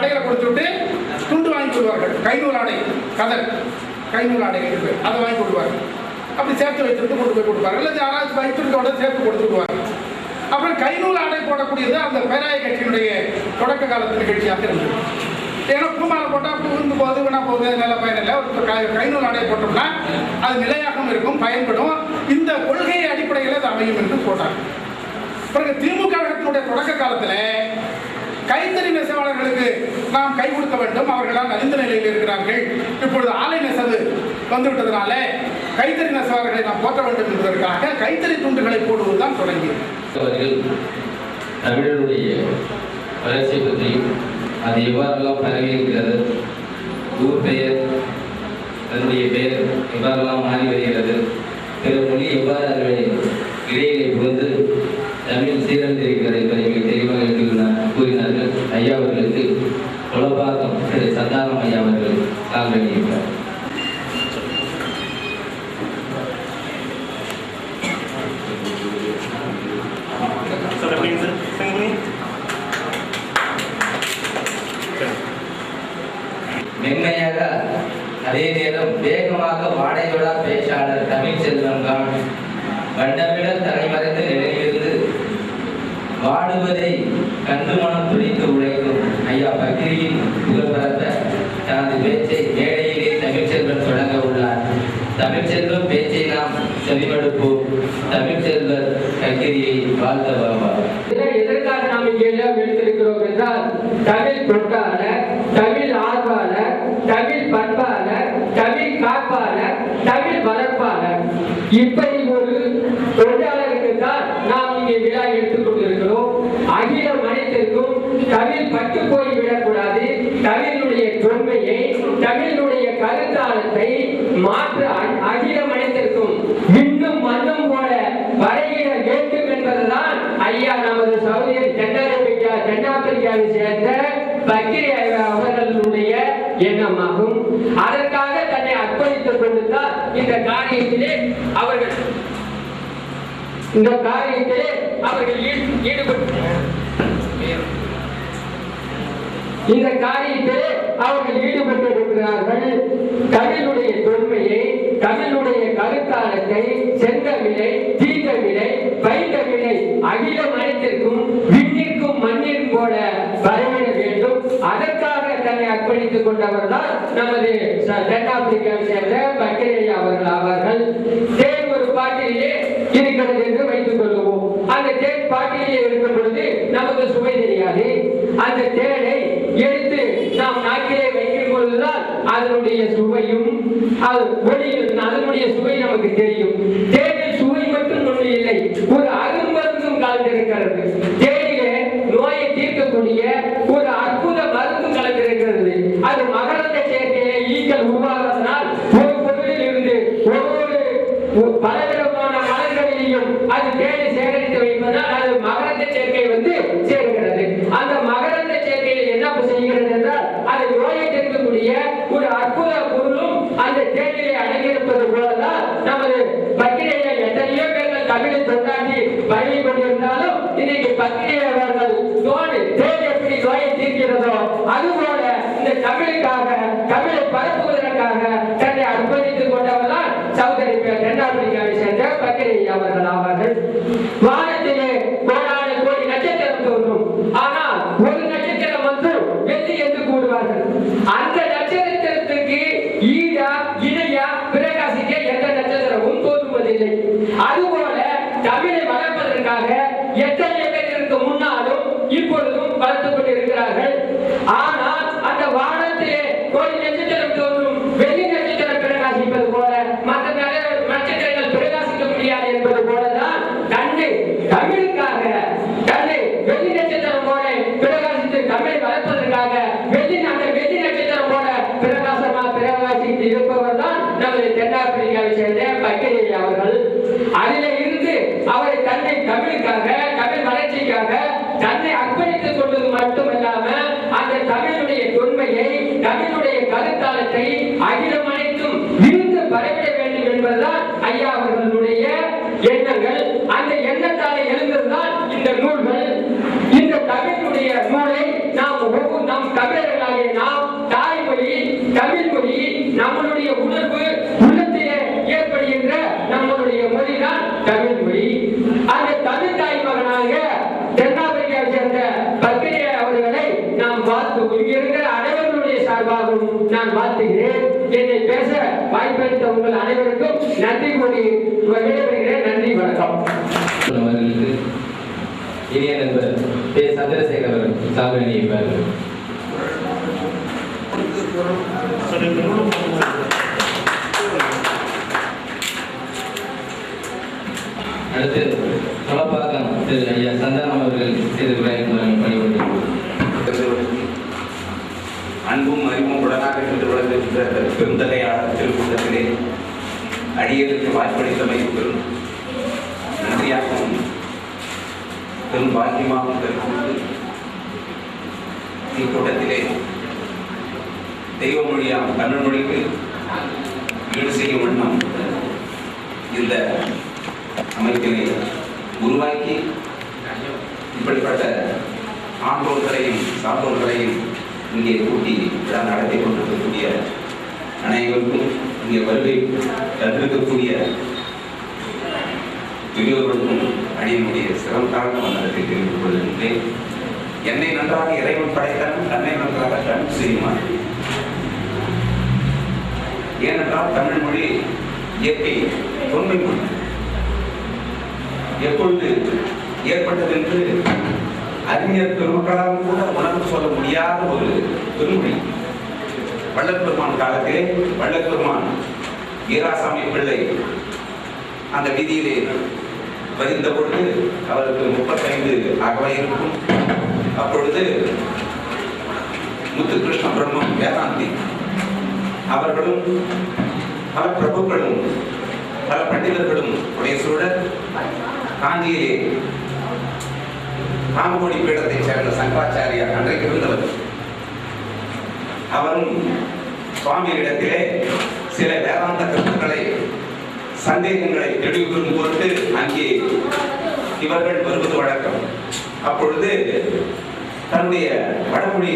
கடையில் கொடுத்துட்டு துண்டு வாங்கி கொள்வார்கள். கைநூல் ஆடை, கதர் கைநூல் ஆடை அதை வாங்கி கொடுப்பார்கள். அப்படி சேர்த்து வைத்துட்டு கொண்டு போய் கொடுப்பார்கள். இல்லை யாராவது வைத்திருக்கோட சேர்த்து கொடுத்துருவாங்க. அப்புறம் கைநூல் ஆடை போடக்கூடியது அந்த பேராய கட்சியினுடைய தொடக்க காலத்து நிகழ்ச்சியாக இருந்தது. ஏன்னா பூமாலை போட்டால் புகுந்து போகுது, வீணா போகுது, நல்ல பயன் இல்லை. ஒரு கைநூல் ஆடை போட்டோம்னா அது நிலையாகவும் இருக்கும், பயன்படும். இந்த கொள்கை அடிப்படையில் அது அமையும் என்று போட்டாங்க. பிறகு திமுக கழகத்தினுடைய தொடக்க காலத்தில் கைத்தறி நெசவாளர்களுக்கு நாம் கை கொடுக்க வேண்டும், அவர்களால் நலிந்த நிலையில் இருக்கிறார்கள். இப்பொழுது ஆலை நெசவு வந்துவிட்டதுனால கைத்தறி நெசவாளர்களை நாம் போற்ற வேண்டும் என்பதற்காக கைத்தறி துண்டுகளை போடுவதுதான் தொடங்கியது. தமிழருடைய வளர்ச்சி பற்றி அது எவ்வாறெல்லாம் பரவி இருக்கிறது, ஊர் பெயர், அதனுடைய பெயர் எவ்வாறெல்லாம் மாறி வருகிறது, பிற மொழி எவ்வாறு அதனுடைய இடையிலே புகுந்து தமிழ் சீரழிந்திருக்கிறது என்பதை மிக தெளிவாக கூறினார்கள். ஐயா அவர்களுக்கு கொலபாக்கம் திரு சந்தானம் ஐயா அவர்கள் சால்வழியிருக்கிறார். மென்மையாக அதே நேரம் வேகமாக வாடையோடா பேச்சாளர் தமிழ் செல்வம் தான் வண்டமிட தலைமறைந்து நிலையிலிருந்து வாடுவதை கண்டு மனம் துடித்து உழைக்கும் ஐயா பக்ரியின் புகழ்பரப்ப தனது பேச்சை மேடையிலே தமிழ் செல்வன் தொடங்க உள்ளார். தமிழ் செல்வம் பேச்சை நாம் செவிமடுப்போம். தமிழ் செல்வர் பக்ரியை வாழ்த்த வருவார். எதற்காக நாம் இங்கே எழுந்திருக்கிறோம் என்றால், தமிழ் தொட்டாளர், தமிழ் ஆர்வலர், தமிழ் பண்பாளர், தமிழ் காப்பாளர், தமிழ் வளர்ப்பாளர், இப்படி ஒரு தொழிலாளருக்கு தான் நாம் இங்கே விழா எடுத்துக் கொண்டிருக்கிறோம். அகிலம் அனைத்திற்கும் தமிழ் பட்டு போய் விடக்கூடாது. தமிழுடைய தொன்மையை, தமிழுடைய கருத்தாளத்தை மாற்ற அகிலம் அனைத்திற்கும் இன்னும் மண்ணும் போல வரையிட வேண்டும் என்பதுதான் ஐயா நமது சகோதரி தென்னாப்பிரிக்காவை சேர்ந்த பக்ரி அவர்களுடைய எண்ணமாகும். அதற்காக தன்னை அர்ப்பணித்துக் கொண்டுதான் இந்த காரியத்திலே அவர்கள் ஈடுபட்டிருக்கிறார்கள். தமிழுடைய தொன்மையை, தமிழுடைய கருத்தாளத்தை, செந்தமிழை, தீந்தமிழை, பைந்தமிழை அகிலம் அனைத்திற்கும் விண்ணிற்கும் மண்ணிற்கும் போல பரவிட வேண்டும். அதற்காக தன்னை அர்ப்பணித்துக் கொண்டவர் தான் நமது தென்னாப்பிரிக்காவை சேர்ந்த பக்ரி அவர்கள் ஆவார்கள். தேன் ஒரு பாட்டிலே இருக்கிறது என்று வைத்துக் கொள்வோம். அந்த தேன் பாட்டிலே இருக்கும் பொழுது நமக்கு சுவை தெரியாது. அந்த தேனை எடுத்து நாம் நாக்கிலே வைக்கும் பொழுதுதான் அதனுடைய சுவையும் அதனுடைய சுவை நமக்கு தெரியும். தேனில் சுவை மட்டும் ஒன்று இல்லை, ஒரு அருமருந்தும் கலந்திருக்கிறது. தேனிலே நோயை தீர்க்கக்கூடிய ஒரு அற்புத மருந்தும் கலந்திருக்கிறது. அது மகரந்த சேர்க்கையை ஈக்கள் உருவாவதனால் ஒரு பொருளில் இருந்து ஒவ்வொரு பலவிதமான மலர்களிலையும் அது தேனை சேகரித்து வைப்பதால் அது மகரந்த சேர்க்கை சேர்க்கிறது. அந்த மகரந்த சேர்க்கையில் என்ன செய்கிறது என்றால் அது நோயை தீர்க்கக்கூடிய ஒரு அற்புத பொருளும் அந்த தேனிலே அடங்கியிருப்பது போலதான் நமது பக்ரியை எத்தனையோ பேர்கள் தமிழை கொண்டாடி பழகி கொண்டிருந்தாலும் இன்னைக்கு பக்ரி அவர்கள் தேன் எப்படி நோயை தீர்க்கிறதோ அதுபோல இந்த தமிழுக்காக, தமிழை பரப்புவதற்காக தன்னை அர்ப்பணித்துக் கொண்டவர்தான் சகோதரி தென்னாப்பிரிக்காவை சேர்ந்த பக்ரி அவர்கள் ஆவார்கள். வானத்திலே கோடான கோடி நட்சத்திரம் தோன்றும், ஆனால் ஒரு நட்சத்திரம் வெள்ளி என்று கூடுவார்கள். அந்த நட்சத்திரத்திற்கு ஈடா இணையா பிரகாசிக்க எந்த நட்சத்திரமும் தோன்றுவதில்லை. அதுபோல தமிழை வளர்ப்பதற்காக எத்தனை பேருக்கு முன்னாலும் இப்பொழுதும் வளர்த்துக் கொண்டிருக்கிறார்கள். ஆனால் அந்த வானத்திலே கோடி நட்சத்திரம் தோன்றும், வெள்ளி நட்சத்திரம் பிரகாசிப்பது போல மற்ற நட்சத்திரங்கள் பிரகாசிக்க முடியாது என்பது போலதான் தன்னை தமிழுக்காக, தன்னை வெள்ளி நட்சத்திரம் போல பிரகாசித்து தமிழை வளர்ப்பதற்காக வெள்ளி நட்சத்திரம் போல பிரகாசித்து இருப்பவர் தான் நமது தென்னாப்பிரிக்காவை சேர்ந்த பக்ரி அவர்கள். அதிலே இருந்து அவரை தன்னை தமிழுக்காக, தமிழ் வளர்ச்சிக்காக தன்னை அர்ப்பணித்துக் கொண்டது மட்டுமல்லாம அந்த தமிழுடைய தொன்மையை, தமிழுடைய கருத்தாளத்தை அகிலம் அனைத்தும் விரிந்து பரவிட வேண்டும் என்பதுதான் ஐயா அவர்களுடைய எண்ணங்கள். அந்த எண்ணத்தாலே எழுந்ததுதான் இந்த நூல்கள். இந்த தமிழுடைய நூலை நாம் தமிழர்கள் நான் வாழ்த்துகிறேன். என்னை பேச வாய்ப்பளித்த உங்கள் அனைவருக்கும் நன்றி கூறி விடைபெறுகிறேன். நன்றி, வணக்கம். அவர்களுக்கு இனிய நண்பர் கே. சந்திரசேகர் அவர்கள் சால்வை அணிவிப்பார்கள். அடுத்து கொலப்பாக்கம் திரு ஐயா சந்தானம் அவர்கள் பணிபுரிந்து அன்பும் அறிவும் உடனாக இருந்து வளர்கின்ற பெருந்தகையாளர் திருக்கூட்டத்திலே அடியலுக்கு வாய்ப்பளித்தமை பெரும் நன்றியாகவும் பெரும் பாக்கியமாகவும் பெருக்கொண்டு இக்கூட்டத்திலே தெய்வ மொழியாம் தமிழ் மொழிக்கு ஈடு செய்யும் வண்ணம் இந்த அமைப்பினை உருவாக்கி இப்படிப்பட்ட ஆண்டோர்களையும் சான்றோர்களையும் இங்கே கூட்டி விழா நடத்தி கொண்டிருக்கக்கூடிய அனைவருக்கும் இங்கே வருகை தந்திருக்கக்கூடிய பெரியோர்களுக்கும் அடியனுடைய சிறப்பான வந்தனத்தை தெரிவித்துக் கொள்கின்றேன். என்னை நன்றாக இறைவன் படைத்தான், தன்னை நன்றாக கண் செய்யுமாறு. ஏனென்றால் தமிழ் மொழி இயற்கை தொன்மை மொழி. எப்பொழுது ஏற்பட்டது என்று அறிஞர் பெருமக்களால் கூட உணர்ந்து சொல்ல முடியாத ஒரு பெருமொழி. வள்ளற்பெருமான் காலத்திலே வள்ளற்பெருமான் வீராசாமி பிள்ளை அந்த வீதியிலே வருகின்ற பொழுது அவருக்கு 35 ஆகவே இருக்கும். அப்பொழுது முத்துகிருஷ்ண பிரம்மம் வேதாந்தி அவர்களும் பல பிரபுக்களும் பல பண்டிதர்களும் உடைய சூழல் காஞ்சியிலே காமகோடி பீடத்தை சேர்ந்த சங்கராச்சாரியார் அன்றைக்கு இருந்தவர். அவரும் சுவாமியிடத்திலே சில வேதாந்த கருத்துக்களை சந்தேகங்களை தெளிவுறும் பொருட்டு அங்கே இவர்கள் வருவது வழக்கம். அப்பொழுது தன்னுடைய வடமொழி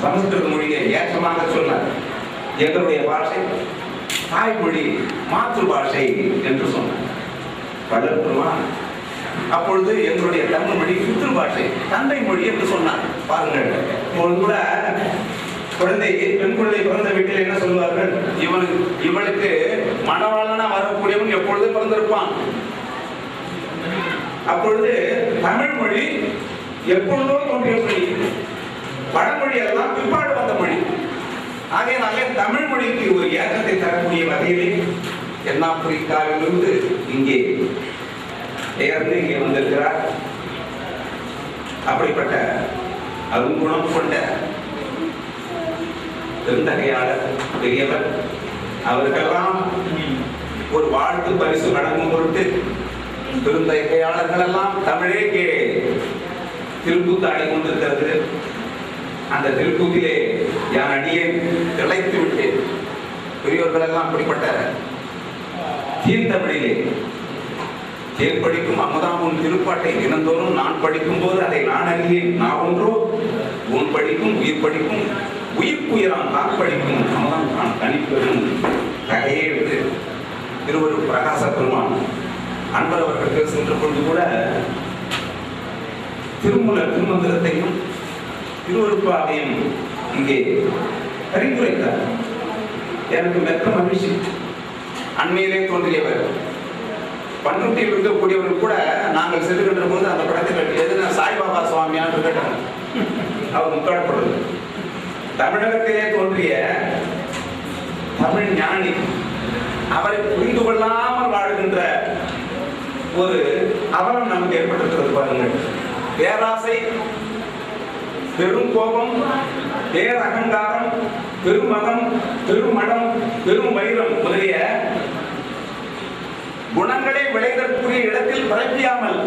சமஸ்கிருத மொழியை ஏற்றமாக சொன்னார். எங்களுடைய பாஷை தாய்மொழி மாற்று பாஷை என்று சொன்னார் வள்ளற்பெருமான். அப்பொழுது எங்களுடைய தமிழ் மொழி பித்ரு பாஷை தந்தை மொழி என்று சொன்னார். பாருங்கள், இப்பொழுது கூட குழந்தை பெண் குழந்தை பிறந்த வீட்டில் என்ன சொல்வார்கள்? இவளுக்கு மணவாளனா வரக்கூடியவன் எப்பொழுது பிறந்திருப்பான். அப்பொழுது தமிழ் மொழி எப்பொழுதோ தோன்றிய மொழி, வடமொழி எல்லாம் பிற்பாடு வந்த மொழி. ஆகையினாலே தமிழ் மொழிக்கு ஒரு ஏற்றத்தை தரக்கூடிய வகையிலே தென்னாப்பிரிக்காவிலிருந்து இங்கே பெயர்ந்து இங்கே வந்திருக்கிறார். அப்படிப்பட்ட அருங்குணம் கொண்ட பெருந்தகையாளர் பெரியவர். அவருக்கெல்லாம் ஒரு வாழ்த்து பரிசு வழங்கும் பொருட்டு பெருந்தகையாளர்கள் எல்லாம் தமிழே திருக்கூத்து ஆடி கொண்டிருக்கிறது. அந்த திருக்கூத்திலே யான் அடியே திளைத்து விட்டேன். பெரியோர்கள் எல்லாம் அப்படிப்பட்ட தீர்த்தமிழிலே தேர் படிக்கும் அமுதாமுன் திருப்பாட்டை தினந்தோறும் நான் படிக்கும் போது அதை நான் அறியேன். நான் ஒன்றோ உன் படிக்கும் உயிர் படிக்கும் உயிர்ப்புயிரான் தான் படிக்கும் அமுதம் நான் தனிப்பெரும் தகையே என்று திருவருள் பிரகாச பெருமான் அன்பர் அவர்கள் சென்ற பொழுது கூட திருமூலர் திருமந்திரத்தையும் திருவருப்பாவையும் இங்கே பரிந்துரைத்தார். எனக்கு மெத்த மகிழ்ச்சி. அண்மையிலே தோன்றியவர் பண்ருட்டியில் இருக்கக்கூடியவர்கள் கூட நாங்கள் செல்லுகின்ற போது அந்த படத்தில் எதுனா சாய்பாபா சுவாமியான்னு கேட்டாங்க. அவர் முக்காடப்படுது. தமிழகத்திலே தோன்றிய தமிழ் ஞானி அவரை புரிந்து கொள்ளாமல் வாழ்கின்ற ஒரு அவலம் நமக்கு ஏற்பட்டிருக்கிறது. பாருங்கள், பேராசை, பெரும் கோபம், பேரகங்காரம், பெருமகம், பெருமடம், பெரும் வைரம் முதலிய குணங்களை விளைதற்குரிய இடத்தில் பரப்பியாமல்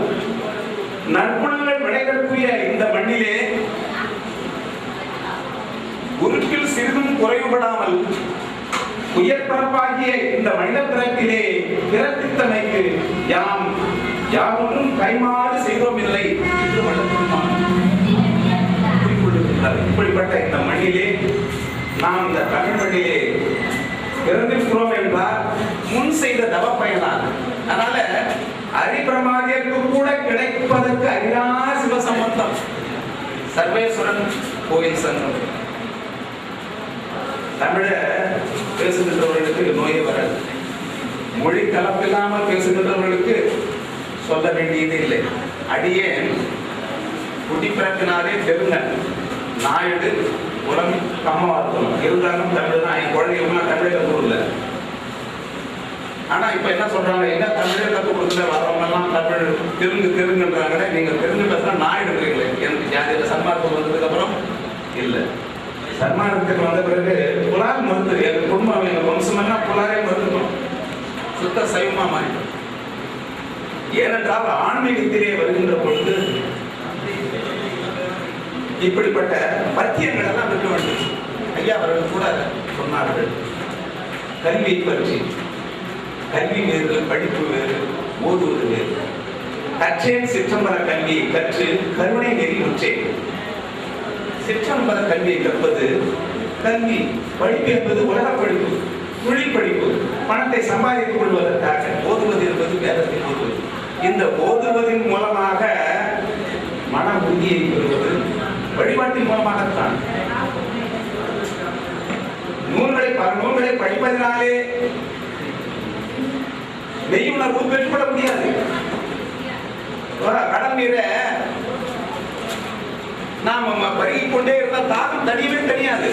நற்குணங்கள் விளைதற்குரிய இந்த மண்ணிலே உருக்கில் சிறிதும் குறைவுபடாமல் உயர்பரப்பாகிய இந்த மனித பிறப்பிலே பிறப்பித்தமைக்கு யாவொன்றும் கைமாறு செய்தோம் இல்லை என்று வள்ளற்பெருமான் குறிப்பிட்டிருக்கிறார். இப்படிப்பட்ட இந்த மண்ணிலே நாம் இந்த தமிழ் மண்ணிலே பிறந்திருக்கிறோம் என்றால் முன் செய்த தவ பயனார். அதனால அரிபிரமாதியருக்கு கூட கிடைப்பதற்கு அரியா சிவசம்பந்தம் சர்வேஸ்வரன் கோயில் சங்கம் தமிழ பேசுகின்றவர்களுக்கு நோயே வராது. மொழி கலப்பில்லாமல் பேசுகின்றவர்களுக்கு சொல்ல வேண்டியது இல்லை. அடியேன் குடிப்பிறப்பினாலே தெலுங்கன், நாயுடு, உரம் கம்மவார்த்தம் இருந்தாலும் தமிழ் தான். என் குழந்தைகளுக்குலாம் தமிழை கற்றுக் கொடுக்கல. ஆனா இப்ப என்ன சொல்றாங்க, என்ன தமிழை கற்றுக் கொடுக்கல, வரவங்க எல்லாம் தமிழ் தெலுங்குன்றாங்களே. நீங்க தெலுங்கு பேசுனா நாயுடுங்கிறீங்களே. எனக்கு ஜாதியில சன்மார்க்கம் வந்ததுக்கு அப்புறம் இல்லை. சன்மார்க்கத்துக்கு வந்த பிறகு புலால் மருந்து, எங்க குடும்பம் எங்க வம்சமெல்லாம் புலாரே மருந்துக்கும், சுத்த சைவமா மாறிடும். ஏனென்றால் ஆன்மீகத்திலே வருகின்ற பொழுது இப்படிப்பட்ட பத்தியங்கள் எல்லாம் இருக்க வேண்டும். ஐயா அவர்கள் கூட சொன்னார்கள், கல்வியை பற்றி. கல்வி வேறு, படிப்பு வேறு, ஓதுவது வேறு. கற்றேன் சிற்றம்பர கல்வியை கற்று கருணை நெறி உற்றேன். சிற்றம்பர கல்வியை கற்பது கல்வி. படிப்பு என்பது உலக படிப்பு, தொழில் படிப்பு, பணத்தை சம்பாதித்துக் கொள்வதற்காக. ஓதுவது என்பது வேதத்தை ஓதுவது. இந்த ஓதுவதின் மூலமாக மன உறுதியை பெறுவது வழிபாட்டின் மூலமாகத்தான். பல நூல்களை படிப்பதனாலே மெய்யுணர்வு பெற்றுக்கொள்ள முடியாது. கடல் நீரை நாம் பருகிக் கொண்டே இருந்தால் தாகம் தனியவே தனியாது,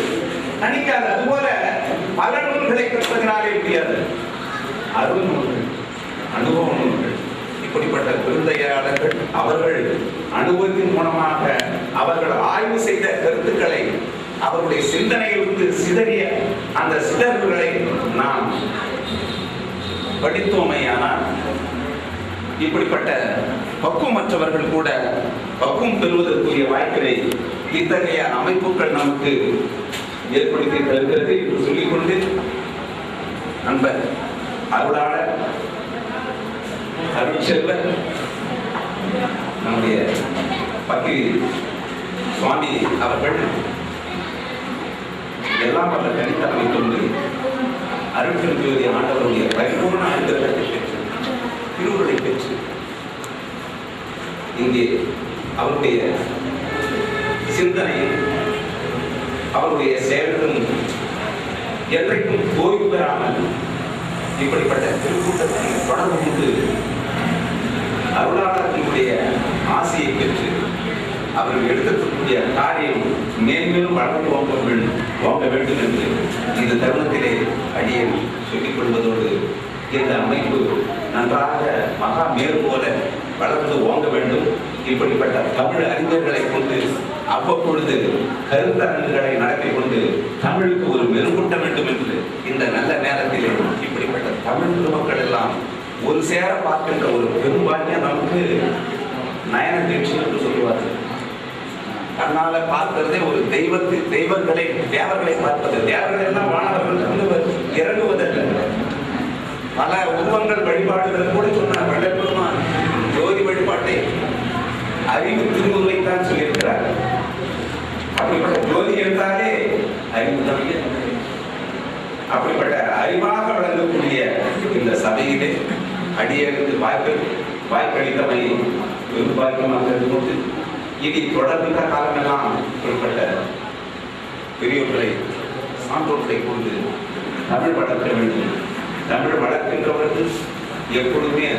தனிக்காது. அதுபோல பல நூல்களை கற்பதனாலே முடியாது. அருள் நூல்கள், அனுபவ நூல்கள், இப்படிப்பட்ட பெருந்தையாளர்கள் அவர்கள் அனுபவத்தின் மூலமாக அவர்கள் ஆய்வு செய்த கருத்துக்களை, அவருடைய சிந்தனையிலிருந்து சிதறிய அந்த சிதறல்களை நாம் படித்தோமையானால் இப்படிப்பட்ட பக்குவமற்றவர்கள் கூட பக்குவம் பெறுவதற்குரிய வாய்ப்பினை இத்தகைய அமைப்புகள் நமக்கு ஏற்படுத்தி தருகிறது என்று சொல்லிக்கொண்டு, நண்பர் அருளாளர் அருட்செல்வர் நம்முடைய பக்தி சுவாமி அவர்கள் எல்லாம் வல்ல தனித்தன்மை கொண்டு அருட்பெருஞ்சோதி ஆண்டவருடைய பரிபூர்ண அனுகிரகத்தை பெற்று திருவுருளை பெற்று இங்கே அவருடைய சிந்தனையும் அவருடைய செயல்களும் என்றைக்கும் ஓய்வு பெறாமல் இப்படிப்பட்ட திருக்கூட்டத்தை தொடர்பு கொண்டு அருளாளர்களுடைய ஆசையை பெற்று அவர்கள் எடுக்கக்கூடிய காரியம் மேன்மேலும் வளர்ந்து ஓங்க வேண்டும் என்று இந்த தருணத்திலே அடியேன் சொல்லிக் கொள்வதோடு, இந்த அமைப்பு நன்றாக மகா மேல் போல வளர்ந்து ஓங்க வேண்டும். இப்படிப்பட்ட தமிழ் அறிஞர்களை கொண்டு அவ்வப்பொழுது கருத்தரங்குகளை நடத்தி கொண்டு தமிழுக்கு ஒரு மெருகூட்ட வேண்டும் என்று இந்த நல்ல நேரத்திலே இப்படிப்பட்ட தமிழ் பெருமக்கள் எல்லாம் ஒரு சேர பார்க்கின்ற ஒரு பெரும்பான்மையா நமக்கு நயன தீட்சி என்று சொல்லுவார்கள். அதனால பார்க்கிறதே ஒரு தெய்வங்களை தேவர்களை பார்ப்பது. தேவர்கள் எல்லாம் வானவர்கள் இறங்குவதல்ல. பல உருவங்கள் வழிபாடுகள் கூட சொன்னார் வள்ளற்பெருமான். ஜோதி வழிபாட்டை அறிவு திருமுறைத்தான் சொல்லியிருக்கிறார். அப்படிப்பட்ட ஜோதி என்றாலே அறிவு. அப்படிப்பட்ட அறிவாக வழங்கக்கூடிய இந்த சபையிலே அடியேற்கு வாய்ப்பளித்தமை பெரும்பான்மையாக கொண்டு இனி தொடர்ந்த காலமெல்லாம் இப்படிப்பட்ட பெரியோர்களை சான்றோர்களை கொண்டு தமிழ் வளர்க்க வேண்டும். தமிழ் வளர்க்கின்றவர்கள் எப்பொழுதுமே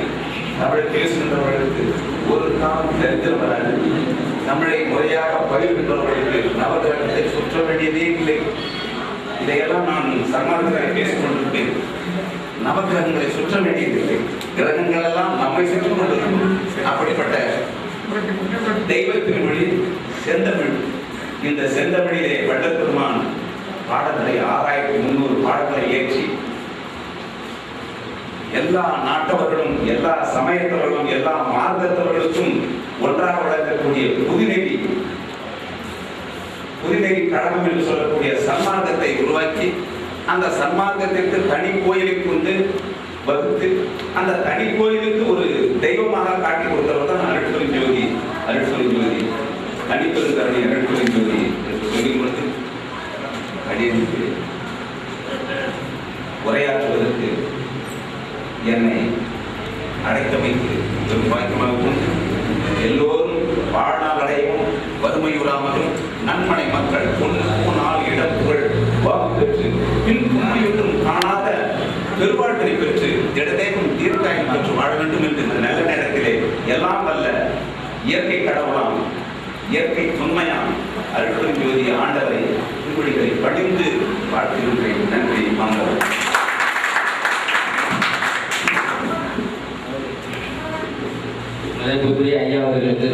தமிழ் பேசுகின்றவர்களுக்கு ஒரு காலம் தரித்திரம் வராது. தமிழை முறையாக பகிர்கின்றவர்களுக்கு நவகிரகத்தை சுற்ற வேண்டியதே இல்லை. இதையெல்லாம் நான் சன்மார்க்கத்தை பேசிக் கொண்டிருப்பேன். நவகிரகங்களை சுற்ற வேண்டியதில்லை. கிரகங்கள் எல்லாம் நம்மை சுற்றி கொண்டிருக்கும். அப்படிப்பட்ட தெய்வத்தின் மொழி செந்தமிழ். இந்த செந்தமிழிலே வள்ளற்பெருமான் பாடங்களை 6300 பாடங்களை ஏற்றி எல்லா நாட்டவர்களும் எல்லா சமயத்தவர்களும் எல்லா மார்க்கத்தவர்களுக்கும் ஒன்றாக வழங்கக்கூடிய புதிநெறி கழகம் என்று சொல்லக்கூடிய சன்மார்க்கத்தை உருவாக்கி அந்த சன்மார்க்கத்திற்கு தனி கோயிலை கொண்டு வகுத்து அந்த தனி கோயிலுக்கு ஒரு தெய்வமாக காட்டி கொடுத்தவர் தான் அருட்பெருஞ்சோதி. தனிப்பெருங்கருணை அருட்பெருஞ்சோதி என்று சொல்லிக் கொடுத்து அடியனுக்கு உரையாற்றுவதற்கு என்னை அழைத்தமைக்கு ஒரு வாய்க்கமாக கொண்டு எல்லோரும் வாழ்நாள் அடையவும் வறுமையுறாமலும் நன்மனை மக்கள் 3 நாள் இடம் புகழ் வாக்கு பெற்று பெருவாழ்வினை பெற்று திடதேகம் தீர்க்காயம் பெற்று வாழ வேண்டும் என்று இந்த நல்ல நேரத்திலே எல்லாம் வல்ல இயற்கை கடவுளாம் இயற்கை தொன்மையாம் அருட்பெரும் ஜோதி ஆண்டவரை திருவடிகளை படிந்து வாழ்த்துகின்றேன். நன்றி. வாங்க. மதிப்புக்குரிய ஐயா அவர்களுக்கு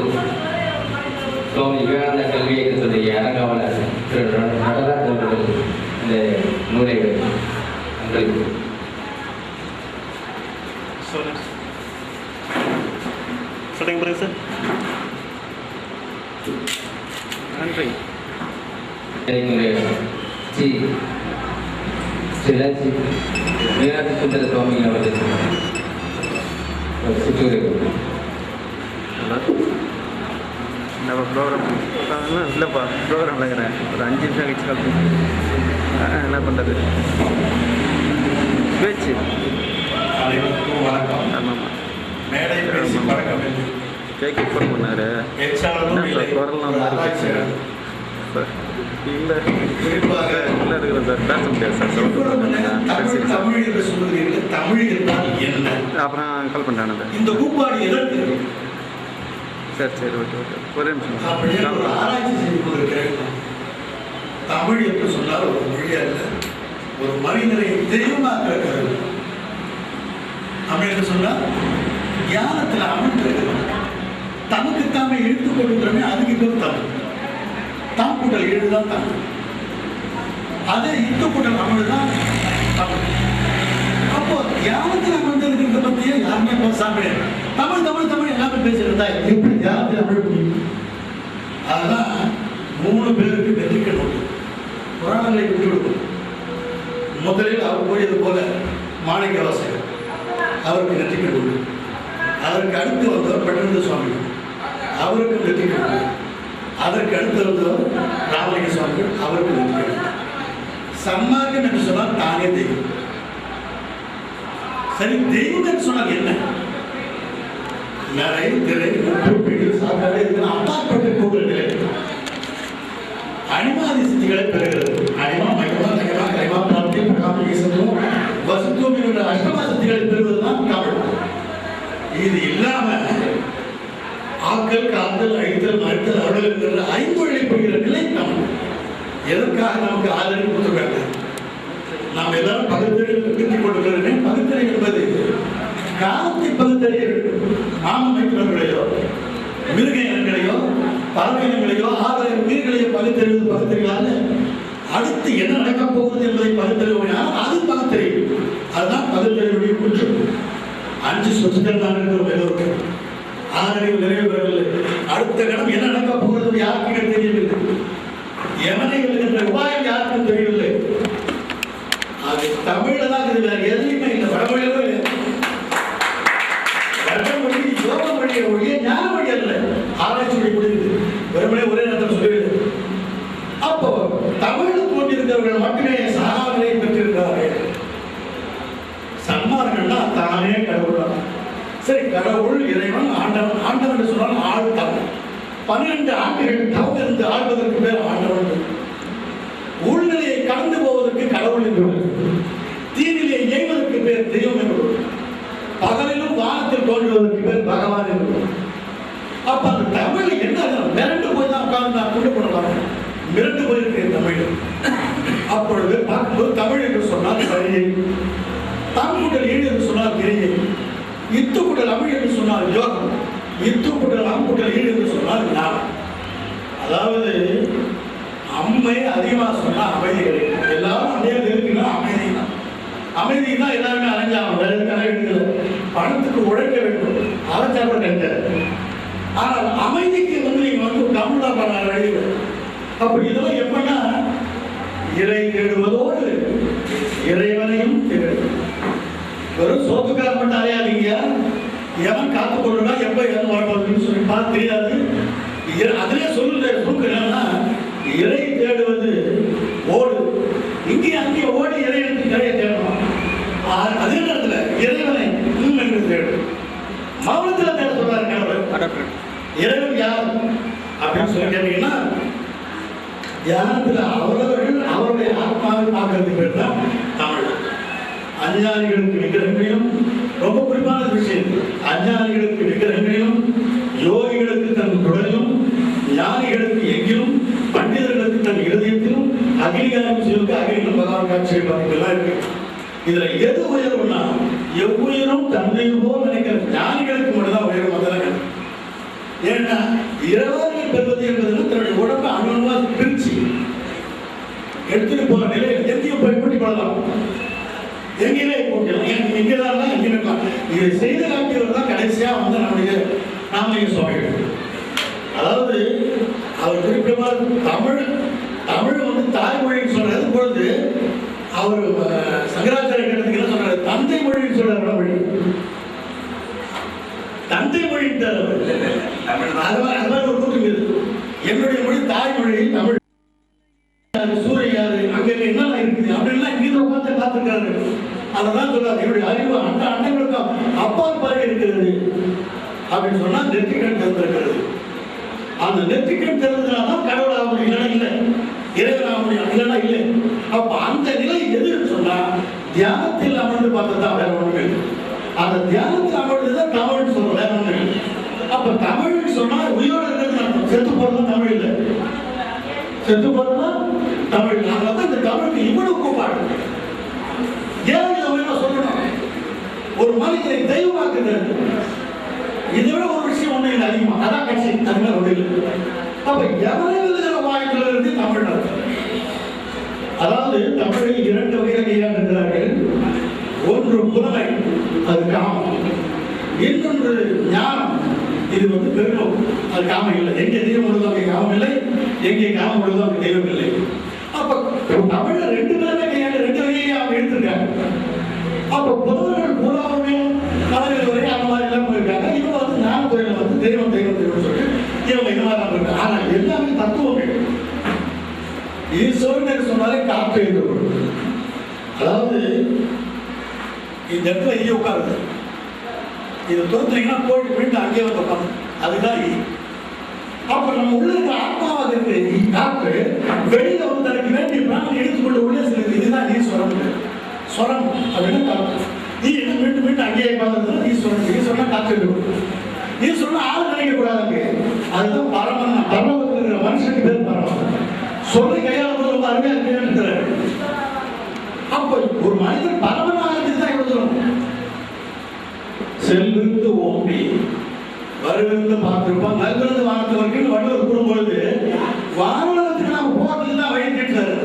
சுவாமி விவேகானந்த கல்வி இயக்கத்துடைய அரங்காவலர் திரு நடராஜ் அவர்கள் இந்த நூலை உங்களுக்கு சொல்லுங்க பிறகு சார். நன்றி. ஸ்ரீ சிலாஜி மீனாட்சி சுந்தர சுவாமி அவர்கள் சிற்றூர் நம்ம ப்ரோக்ராம் இல்லைப்பா, ப்ரோக்ராம் இருக்கிறேன். ஒரு 5 நிமிஷம் கழிச்சு கால் என்ன பண்ணுறது பேச்சு. அனைவருக்கும் வணக்கம். ஆமாம்மா, மேடை பேசி பழக்கம் இல்லை. கேக்கு ஃபோன் பண்ணார். பேச்சாளரும் இல்லை. குரல்லாம் மாதிரி ஆராய்ச்சியாளர். இல்லை குறிப்பாக இல்லை இருக்கிறேன் சார், பேச முடியாது சார். இவ்வளவு நேரம் தமிழ் தமிழ் என்று சொல்லுகிறீர்கள். தமிழ் என்றால் என்ன? அப்புறம் கால் பண்ணுறேன். இந்த கூப்பாடு எதற்கு? சரி சரி, ஓகே ஓகே, ஒரே நிமிஷம். அப்படின்னு ஒரு ஆராய்ச்சி செய்து கொண்டிருக்கிறேன். தமிழ் என்று சொன்னால் ஒரு மொழி அல்ல, ஒரு மனிதனை தெய்வமாக்குற கருவி. தமிழ் என்று சொன்னால் ஞானத்தில் அமர்ந்திருக்கிறது. தமக்குத்தாமே எழுத்து கொடுக்கிறோமே, அதுக்கு பேர் தமிழ். தாம் கூட்டல் எழுது தான் தமிழ். அதே இத்து கூட்டல் அமர்வு தான் தமிழ். அப்போ தியானத்தில் அமர்ந்திருக்கிறத பற்றியே யாருமே பேசாம தமிழ் தமிழ் தமிழ் எல்லாமே பேசியிருந்தா எப்படி தியானத்தில் அமர முடியும்? அதெல்லாம் 3 பேருக்கு வெற்றிக்க நோக்கம். புராணங்களை விட்டு விடுவோம். முதலில் அவர் கூறியது போல மாணிக்க வாசகர், அவருக்கு நெற்றிக்க நோக்கம். அதற்கு அடுத்து வந்தவர் பட்டணந்த சுவாமி, அவருக்கு நெற்றிக்க நோக்கம். அதற்கு அடுத்து வந்தவர் ராமலிங்க சுவாமிகள், அவருக்கு நெற்றிக்க நோக்கம். சன்மார்க்கம் என்று சொன்னால் தானே தெய்வம். சரி, தெய்வம் என்று சொன்னால் என்ன? நிறை திரை பிடி சாப்பாடு இதெல்லாம் அப்பாற்பட்டு போகிற நிலை. அனிமாதி சித்திகளை பெறுகிறது. அனிமா மகிமா நகமா கைமா பிராப்தி பிரகாம ஈசத்துவம் வசுத்துவம் என்ற அஷ்டமா சித்திகளை பெறுவதுதான் தமிழ். இது இல்லாம ஆக்கல் காத்தல் அழித்தல் மறுத்தல் அருள் என்கிற 5 வழி போகிற நிலை தமிழ். எதற்காக நமக்கு ஆதரவு கொடுத்துருக்காங்க? நாம் எல்லாரும் பகுத்தறிவு பிரித்துக் கொண்டிருக்கிறோமே. பகுத்தறிவு என்பது காலத்தை பகுத்தறிய வேண்டும். மாமன் வைக்கிறவர்களையோ மிருக இனங்களையோ பறவை இனங்களையோ ஆறு உயிர்களையோ பகுத்தறிவது பகுத்தறிவாக அடுத்து என்ன நடக்கப் போகுது என்பதை பகுத்தறிவுனால் அது பகுத்தறிவு. அதுதான் பகுத்தறிவுடைய குற்றம். 5 சொத்துக்கள் தான் இருக்கிறோம் எல்லோருக்கும். 6 அறிவு நிறைவு பெறவில்லை. அடுத்த கணம் என்ன நடக்கப் போகிறது யாருக்குமே தெரியவில்லை. எவனை என்ற உபாயம் யாருக்கும் தெரியவில்லை. அது தமிழ்ல தான் இது, வேற எதுலையுமே இல்லை. வடமொழியிலும் இல்லை. வடமொழி யோக மொழிய மொழியே ஞான மொழி அல்ல. ஆராய்ச்சி மொழி முடியுது. வெறுமனே ஒரே நேரத்தில் சொல்லிவிடு. அப்போ தமிழில் தோன்றியிருக்கிறவர்கள் மட்டுமே சாராவனை பெற்றிருக்கிறார்கள். சன்மார்கள்னா தானே கடவுள் தான். சரி, கடவுள் இறைவன் ஆண்டவன். ஆண்டவன் என்று சொன்னால் ஆள் தமிழ். 12 ஆண்டுகள் தவம் இருந்து ஆள்வதற்கு பேர் ஆண்டவன். உள்நிலையை கடந்து போவதற்கு கடவுள் என்று, தீநிலையை இயங்குவதற்கு பேர் தெய்வம் என்று, பகலிலும் வானத்தில் தோன்றுவதற்கு பேர் பகவான் என்று. அப்ப அந்த தமிழ் என்ன மிரண்டு போய் தான் உட்கார்ந்து நான் கொண்டு போனவாங்க. மிரண்டு போயிருக்கேன் தமிழ். அப்பொழுது பார்க்கும்போது தமிழ் என்று சொன்னால் சரியை, தாங்குடல் ஈடு என்று சொன்னால் கிரியை, இத்துக்குடல் அமிழ் என்று சொன்னால் யோகம், இத்துக்குடல் அம்புடல் ஈடு என்று சொன்னால் ஞானம். அதாவது அம்மை அதிகமாக சொன்னா அமைதி கிடைக்கும். எல்லாரும் அதே இருக்குன்னா அமைதி தான். அமைதி தான் எல்லாருமே அலைஞ்சாங்க. வேற எதுக்கு பணத்துக்கு உழைக்க வேண்டும், அலைச்சாப்பட கிடைக்காது. ஆனால் அமைதிக்கு நீங்க தமிழ் தான் பண்ண வழியில். அப்படி இதெல்லாம் எப்படின்னா இறை தேடுவதோடு இறைவனையும் தேடும். வெறும் சோத்துக்கார மட்டும் அலையாதீங்க. எவன் காத்து கொள்ளுனா எப்ப எவன் வரப்போகுதுன்னு சொல்லி பார்த்து தெரியாது. அதிலே சொல்லுற சுருக்கு என்னன்னா, இறை தேடுவது ஓடு, இங்கே அங்கே ஓடி இறைவனுக்கு நிறைய தேடணும். அதே நேரத்தில் இறைவனை என்று தேடும். மௌனத்தில் தேட சொல்றாரு கடவுள். இறைவன் யார் அப்படின்னு சொல்லி கேட்டீங்கன்னா, தியானத்தில் அவரவர்கள் அவருடைய ஆத்மாவை பார்க்கறதுக்கு பேர் தான் தமிழ். அஞ்ஞானிகளுக்கு விக்கிரகங்களிலும், ரொம்ப குறிப்பான விஷயம், அஞ்ஞானிகளுக்கு விக்கிரகங்களிலும், யோகிகளுக்கு தன் உடலிலும், ஞானிகளுக்கு எங்கிலும், பண்டிதர்களுக்கு தன் இருதயத்திலும், அகிலிகாரம் செய்வதற்கு அகிலிகள் பகவான் காட்சி எல்லாம் இருக்கு. இதுல எது உயர்வுன்னா, எவ்வுயிரும் தன்னை போல் நினைக்கிற ஞானிகளுக்கு மட்டும்தான் உயரும். அதெல்லாம் ஏன்னா இரவார்கள் பெறுவது என்பது தன்னுடைய உடம்பை அணுவா பிரிச்சு எடுத்துட்டு போற நிலையில் எங்கேயும் போய் கூட்டி கொள்ளலாம், எங்கேயுமே போட்டலாம், எங்கேதான் எங்கேயுமே இதை செய்து காட்டியவர் தான் கடைசியா வந்து நம்முடைய ராமலிங்க சுவாமிகள். அதாவது அவர் குறிப்பிட்ட தமிழ் வந்து தாய்மொழின்னு சொல்றது பொழுது அவர் சங்கராச்சாரிய கட்டத்துக்கு என்ன சொல்றாரு, தந்தை மொழின்னு சொல்றாரு. வழி தந்தை மொழி ஒரு கூட்டம் இருக்குது. என்னுடைய மொழி தாய்மொழி தமிழ், சூரியன் அங்க என்னென்ன இருக்குது அப்படின்லாம் இங்க உட்காந்து பார்த்துருக்காரு. அதெல்லாம் சொல்றாரு, என்னுடைய அறிவு அந்த அண்டங்களுக்கும் அப்பால் பறவை இருக்கிறது அப்படின்னு சொன்னா நெற்றிக்கண் திறந்திருக்கிறது. அந்த நெற்றிக்கண் திறந்ததுனால்தான் கடவுள் ஆக முடியும், இல்லை இறைவன் ஆக முடியும், இல்லைன்னா இல்லை. அப்ப அந்த நிலை எதுன்னு சொன்னா தியானத்தில் அமர்ந்து பார்த்ததான் வேற ஒண்ணு. அந்த தியானத்தில் அமர்ந்துதான் தமிழ்னு சொல்றோம், வேற ஒண்ணு. அப்ப தமிழ்னு சொன்னா உயிரோட இருக்கிறது, செத்து போறதும் தமிழ் இல்லை, செத்து போறதுதான் தமிழ். அதனால இந்த தமிழுக்கு இவ்வளவு கூப்பாடு. ஏன் இதை உயர்வா சொல்லணும்? ஒரு மனிதனை தெய்வமாக்குறது, இதை விட ஒரு விஷயம் ஒண்ணு இல்லை அதிகமா, அதான் கட்சி அதுமாதிரி ஒண்ணு இல்லை. அப்ப எவரை எழுதுகிற வாய்ப்புல இருந்து தமிழ், அதாவது தமிழை இரண்டு வகையில் கையாண்டிருக்கிறார்கள். ஒன்று புலமை, அது காமம். இன்னொன்று ஞானம், இது வந்து பெருநோக்கு, அது காமம் இல்லை. எங்கே தெய்வம் உள்ளதோ அங்கே காமம் இல்லை, எங்கே காமம் உள்ளதோ அங்கே தெய்வம் இல்லை. அப்ப தமிழ ரெண்டு பேருமே கையாண்டு ரெண்டு வகையை அவங்க எடுத்திருக்காங்க. அப்ப புலவர்கள் பூராவுமே கலைஞர் வரை அந்த மாதிரி எல்லாம் போயிருக்காங்க. இவங்க வந்து ஞானத்துறையில வந்து தெய்வம் தெய்வம் தெய்வம் சொல்லிட்டு இவங்க இந்த மாதிரி தான் இருக்காங்க. ஆனா எல்லாமே தத்துவங்கள். ஈஸ்வரன் சொன்னாலே காற்று எழுதப்படும். அதாவது இந்த இடத்துல ஈ உட்காருது, இதை துரத்துனீங்கன்னா கோழி வீட்டு அங்கேயே வந்து உட்காந்து, அதுதான் ஈ. அப்ப நம்ம உள்ள இருக்கிற ஆத்மாவாக இருக்கு காற்று, வெளியில வந்து தனக்கு வேண்டிய பிராணம் எடுத்துக்கொண்டு உள்ளே செல்லுது. இதுதான் ஈஸ்வரம். ஸ்வரம் அப்படின்னு காற்று. ஈ என்ன மீண்டும் மீண்டும் அங்கேயே உட்காந்துருந்தா ஈஸ்வரன். ஈஸ்வரன் காற்று எடுக்கணும். ஈஸ்வரன் ஆள் நினைக்க கூடாது. அதுதான் பரமன். பரமத்தில் இருக்கிற மனுஷனுக்கு பேர் பரமன். சொல்லி கையாள ரொம்ப அருமையா இருக்கிறார். அப்ப ஒரு மனிதன் பரமனாக தான் எழுதணும். செல்விருந்து ஓம்பி வருவிருந்து பார்த்திருப்பான், நல்விருந்து வானத்து வரைக்கும் வள்ளுவர் கூறும்பொழுது வானத்துக்கு நாம போறதுக்கு தான் வழி கேட்டாரு.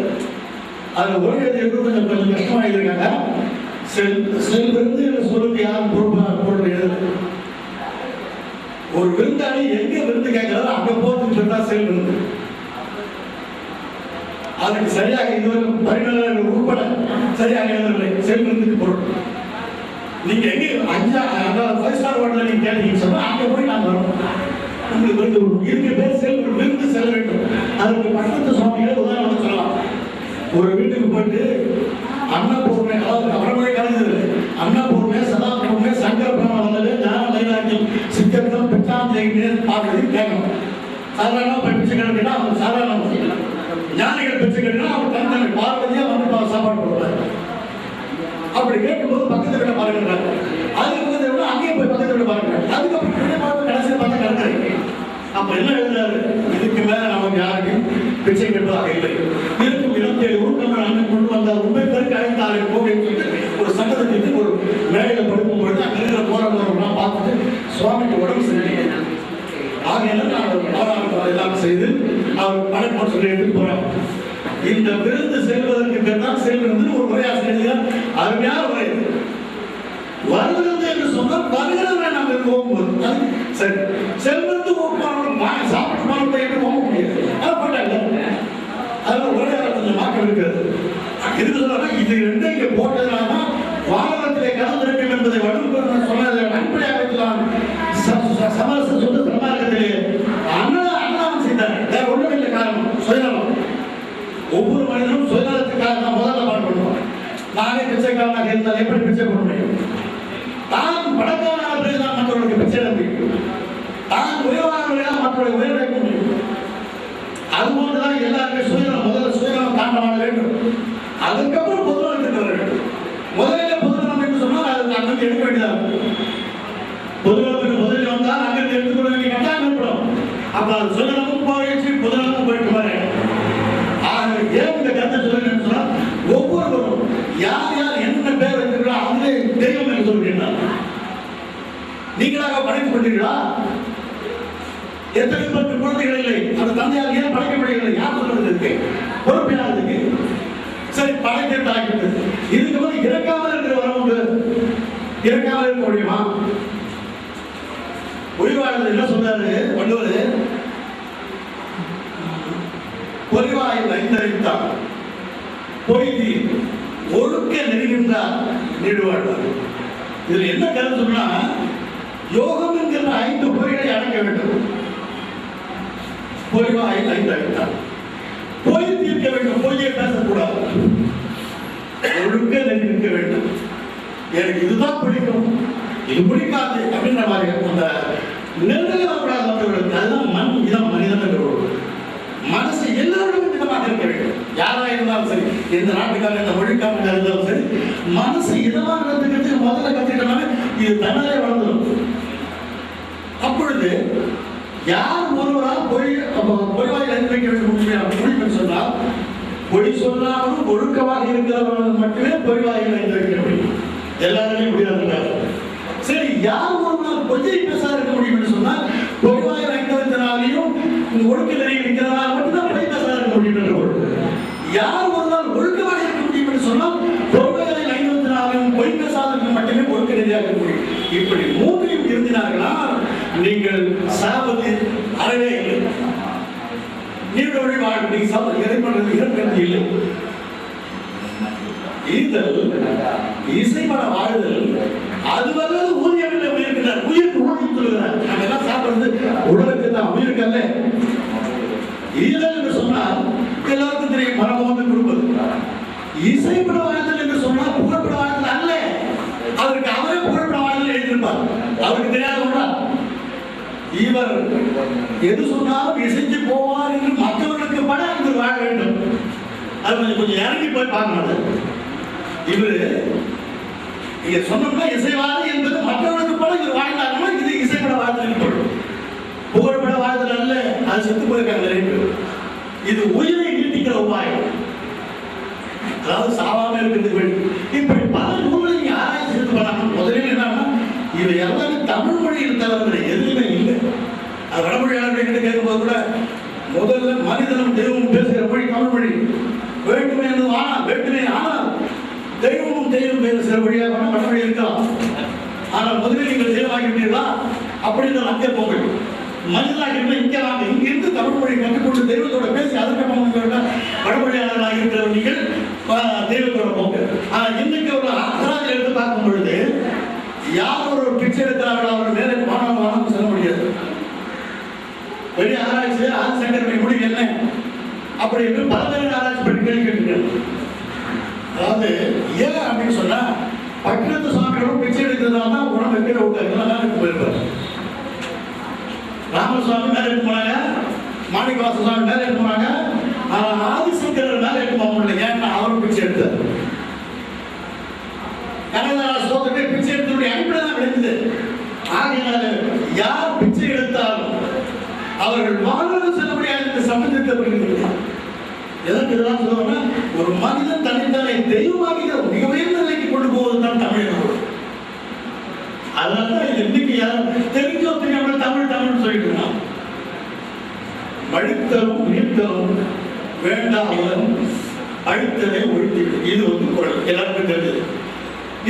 அதுல ஒரு கொஞ்சம் கொஞ்சம் கஷ்டமா இருக்காங்க. செல்விருந்து சொல்லுக்கு யாரும் பொருள் எழுது. ஒரு விருந்தாளி எங்க விருந்து கேட்கிறாரோ அங்க போறதுக்கு சொன்னா செல் விருந்து. அதுக்கு சரியாக இதுவரை பரிணாம உட்பட சரியாக எழுதவில்லை. செல் விருந்துக்கு பொருள் நீங்க எங்க 5 ஸ்டார் ஹோட்டல்ல நீங்க கேட்டீங்கன்னு சொன்னா அங்க போய் நாங்க வரோம். உங்களுக்கு விருந்து இதுக்கு பேர் செல் விருந்து செல்ல வேண்டும். அதுக்கு பக்கத்து சுவாமிகளை உதாரணம் சொல்லலாம். ஒரு வீட்டுக்கு போயிட்டு அன்னபூர்ணை, அதாவது அவரமொழி கலந்தது, அன்னபூர்ணை, சதாபூர்ணை, சங்கர பிரமாணம், ஞான வைராக்கியம், சித்தம், பிச்சாம் ஜெயினேன் பார்க்கறது கேட்கணும். சாதாரணமாக போய் பிச்சை கிடக்குன்னா அவங்க சாதாரண ஞானிகள் பிச்சை கிடக்குன்னா அவங்க தனித்தனி பார்வதியா வந்து சாப்பாடு கொடுப்பாரு. அப்படி கேட்கும்போது பக்கத்து வீட்டை பாருங்கிறாங்க. அதுக்கு பக்கத்தை விட அங்கேயே போய் பக்கத்து வீட்டை பாருங்கிறாங்க. அதுக்கப்புறம் கடைசியில் பார்த்தா கிடக்குறாங்க. அப்ப என்ன எழுதுறாரு, இதுக்கு மேல நமக்கு யாருக்கும் பிச்சை கேட்பதாக இல்லை. இருக்கும் 27 ஊர்க்கங்கள் அண்ணன் கொண்டு வந்தார், உண்மை பேருக்கு அழைத்தாரு அப்படின்னு சொல்லிட்டு ஒரு சங்கத்துக்கு ஒரு மேடையில படுக்கும் பொழுது அங்க இருக்கிற போராடுறவங்களாம் பார்த்துட்டு சுவாமிக்கு உடம்பு சரியில்லை, ஆகையால நான் எல்லாம் செய்து அவர் பணம் சொல்லி எடுத்து போறாங்க. இந்த விருந்து செல்வதற்கு பேர்தான் செல்வது ஒரு உரையாசிரியர் அருமையான உரை. வருகிறது என்று சொன்னால் வருகிறவரை நாம் போகும்போது சரி, செல்வது சாப்பிட்டு எப்படி போக முடியாது. அதில் உரையாட கொஞ்சம் மாற்றம் இருக்கிறது. இதுக்கு சொன்னா இது ரெண்டும் இங்கே போட்டதுனால்தான் வாகனத்திலே கலந்திருக்கும் என்பதை வலுப்படுத்த சொன்னதை அன்பையாக வைக்கலாம். சமரச சொந்த சமார்க்கத்திலே அண்ணாவும் செய்தார். வேற ஒன்றும் இல்லை. காரணம் சுயநலம். ஒவ்வொரு மனிதனும் சுயநலத்துக்காக தான் முதல்ல பாடுபடுவோம். நானே பிச்சைக்காரனாக இருந்தால் எப்படி பிச்சை போட முடியும்? தான் பணக்காரனாக பிறகுதான் மற்றவர்களுக்கு பிச்சை முடியும். தான் உயர்வானவர்களாக மற்றவர்களை உயர் வைக்க முடியும். அதுபோன்றுதான் எல்லாருமே சுயநலம், முதல்ல சுயநலம் தாண்டமான வேண்டும். அதுக்கப்புறம் பொதுநலத்துக்கு வர வேண்டும். முதலில் பொதுநலம் அங்கிருந்து எடுக்க வேண்டியதாக பொதுநலத்துக்கு முதலில் வந்தால் அங்கிருந்து எடுத்துக்கொள்ள வேண்டிய கட்டாயம் ஏற்படும். அப்ப அது சுதனமும் போயிடுச்சு, பொதுநலமும் போயிட்டு வரேன். ஏன் இந்த கருத்தை சொல்லுங்கன்னு சொன்னா, ஒவ்வொருவரும் யார் யார் என்ன பேர் வைத்திருக்கிறா அவங்களே தெய்வம் என்று சொல்கிறீர்கள். நீங்களாக படைக்கப்பட்டீர்களா? எத்தனை பேருக்கு குழந்தைகள் இல்லை, அந்த தந்தையால் ஏன் படைக்கப்படவில்லை? யார் சொல்வதற்கு பொறுப்பில்லாததுக்கு? சரி, படைக்கிறது ஆகிவிட்டது. இதுக்கு வந்து இறக்காமல் இருக்கிற வரம் உண்டு. இறக்காமல் இருக்க முடியுமா? உயிர்வாழ்வு என்ன சொல்றாரு வள்ளுவர்? பொறிவாயில் ஐந்தறித்தான் பொய்தி ஒழுக்க நெருங்கின்றார் நீடுவாழ்வார். இதுல என்ன கருத்து சொன்னா, யோகம் என்கிற 5 பொறிகளை அடக்க வேண்டும். பொறிவாயில் ஐந்தறித்தான், பொய் தீர்க்க வேண்டும், பொய்யை பேசக்கூடாது, ஒழுக்க நெருங்கிக்க வேண்டும். எனக்கு இதுதான் பிடிக்கும், இது பிடிக்காது அப்படின்ற மாதிரி அந்த நெருங்கி வரக்கூடாது மற்றவர்களுக்கு. அதுதான் இதான் மனிதன். மனசு எல்லாருமே இதமாக இருக்க வேண்டும். யாரா இருந்தாலும் சரி, எந்த நாட்டுக்காரர் இந்த மொழிக்காரங்க இருந்தாலும் சரி, மனசு இதமாக நடந்துக்கிறதுக்கு முதல்ல கத்துக்கிட்டோம்னா இது தன்னாலே வளர்ந்துடும். அப்பொழுது யார் ஒருவரால் பொய்வாயில் எழுதி வைக்க வேண்டும் முடிவு சொன்னால், பொய் சொல்லாமல் ஒழுக்கமாக இருக்கிறவர்கள் மட்டுமே பொய்வாயில் எழுதி வைக்க முடியும். எல்லாருமே முடியாது. சரி, யார் ஒருவரால் பொய்யை பேசாத இருக்க முடியும் என்று சொன்னால், பொய்வாயில் ஐந்தவத்தினாலையும் ஒழுக்க நிறைய இருக்கிறதால் மட்டும்தான் பொய் பேசாத இருக்க முடியும் என்று பொருள். யார் ஒருவரால் ஒழுக்கமாக இருக்க முடியும் என்று சொன்னால், பொய்வாயில் ஐந்தவத்தினாலையும் பொய் பேசாதற்கு மட்டுமே ஒழுக்க நிறையாக இருக்க முடியும். இப்படி 3 இருந்தார்களா நீங்கள் சாவது அறவே இல்லை. நீரோடி வாழ்க்கை நீங்க சாப்பிட இறைப்பண்றது இறக்கிறது இல்லை. ஈதல் இசைப்பட வாழ்தல் அதுவரை ஊதியம் இல்லை. உயிர்க்கிறார், உயிருக்கு ஊதியம் சொல்லுகிறார். நம்ம எல்லாம் சாப்பிடுறது உடலுக்கு தான், உயிருக்கு அல்ல. ஈதல் என்று சொன்னால் எல்லாருக்கும் தெரியும், மரம் வந்து கொடுப்பது. இசைப்பட வாழ்தல் என்று சொன்னால் புகழ்பட வாழ்தல் அல்ல. அவருக்கு அவரே புகழ்பட வாழ்தல் எழுதியிருப்பார். அவருக்கு தெரியாத ஒன்றா இவர் எது சொன்னாலும் இசைஞ்சு போவார் என்று மற்றவர்களுக்கு பட இவர் வாழ வேண்டும். அது கொஞ்சம் இறங்கி போய் பார்க்கணும். இவரு இங்க சொன்னோம்னா இசைவாதி என்பது மற்றவர்களுக்கு பட இவர் வாழ்ந்தாங்கன்னா இது இசைப்பட வாழ்தல் பொருள். புகழ்பட வாழ்தல் அல்ல. அது செத்து போயிருக்காங்க நிறைய பேர். இது உயிரை நீட்டிக்கிற உபாயம், அதாவது சாவாம இருக்கிறதுக்கு வேண்டும். இப்படி பல நூல்களை நீங்க ஆராய்ச்சி செய்து பண்ணலாம். முதலில் என்னன்னா, இவை எல்லாமே தமிழ் மொழியில் தவிர எதுவுமே இல்லை. அது வடமொழியாளர்கள் கிட்ட கேட்கும்போது கூட முதல்ல மனிதனும் தெய்வமும் பேசுகிற மொழி தமிழ் மொழி. வேண்டுமே என்பது ஆனால் வேண்டுமே, ஆனால் தெய்வமும் தெய்வம் பேசுகிற மொழியாக வடமொழி இருக்கலாம். ஆனால் முதலில் நீங்கள் தெய்வமாகிவிட்டீர்களா அப்படின்னு அங்கே போங்க. மனிதனாக இருந்தால் இங்கே வாங்க, இங்கிருந்து தமிழ் மொழி கற்றுக்கொண்டு தெய்வத்தோட பேசி அதற்கப்புறம் வடமொழியாளர்களாக இருக்கிற நீங்கள் தெய்வத்தோட போங்க. ஆனால் இன்னைக்கு ஒரு அகராதியில் எடுத்து பார்க்கும் பொழுது யார் ஒரு பிச்சை எடுக்கிறார்களோ அவர் மேலே வானம் சொல்ல முடியாது. பெரிய ஆராய்ச்சியில் ஆதிசங்கரனுடைய முடிவு என்ன அப்படி என்று பல்வேறு ஆராய்ச்சி பண்ணி கேள்வி கேட்டுக்கிறார். அதாவது ஏன் அப்படின்னு சொன்னா, பட்டினத்து சுவாமிகளும் பிச்சை எடுக்கிறதால தான் உடம்பு வைக்கிற விட்டாங்க போயிருப்பார். ராமசுவாமி மேலே எடுத்து போனாங்க, மாணிக்கவாச சுவாமி மேலே எடுத்து போனாங்க. ஆதிசங்கரர் மேலே எடுத்து போக முடியல. ஏன்னா அவரும் பிச்சை எடுத்தார். கனகதார சோதனை பிச்சை எடுத்தனுடைய அடிப்படை தான் விளைந்தது. ஆகையினால யார் பிச்சை எடுத்தாலும் அவர்கள் வாழ்வு செல்ல முடியாது சம்பந்தப்படுகிறது. எதற்கு இதெல்லாம் சொல்லுவாங்கன்னா, ஒரு மனிதன் தனித்தானே தெய்வமாக மிக உயர்ந்த நிலைக்கு கொண்டு போவதுதான் தமிழ். அதனால இன்னைக்கு யாரும் தெரிஞ்சோ தெரியாமல் தமிழ் தமிழ் சொல்லிட்டு இருக்கான். மழித்தலும் நீட்டலும் வேண்டாமலும் அழித்தலை ஒழித்து, இது குரல் எல்லாருக்கும் தெரிஞ்சது.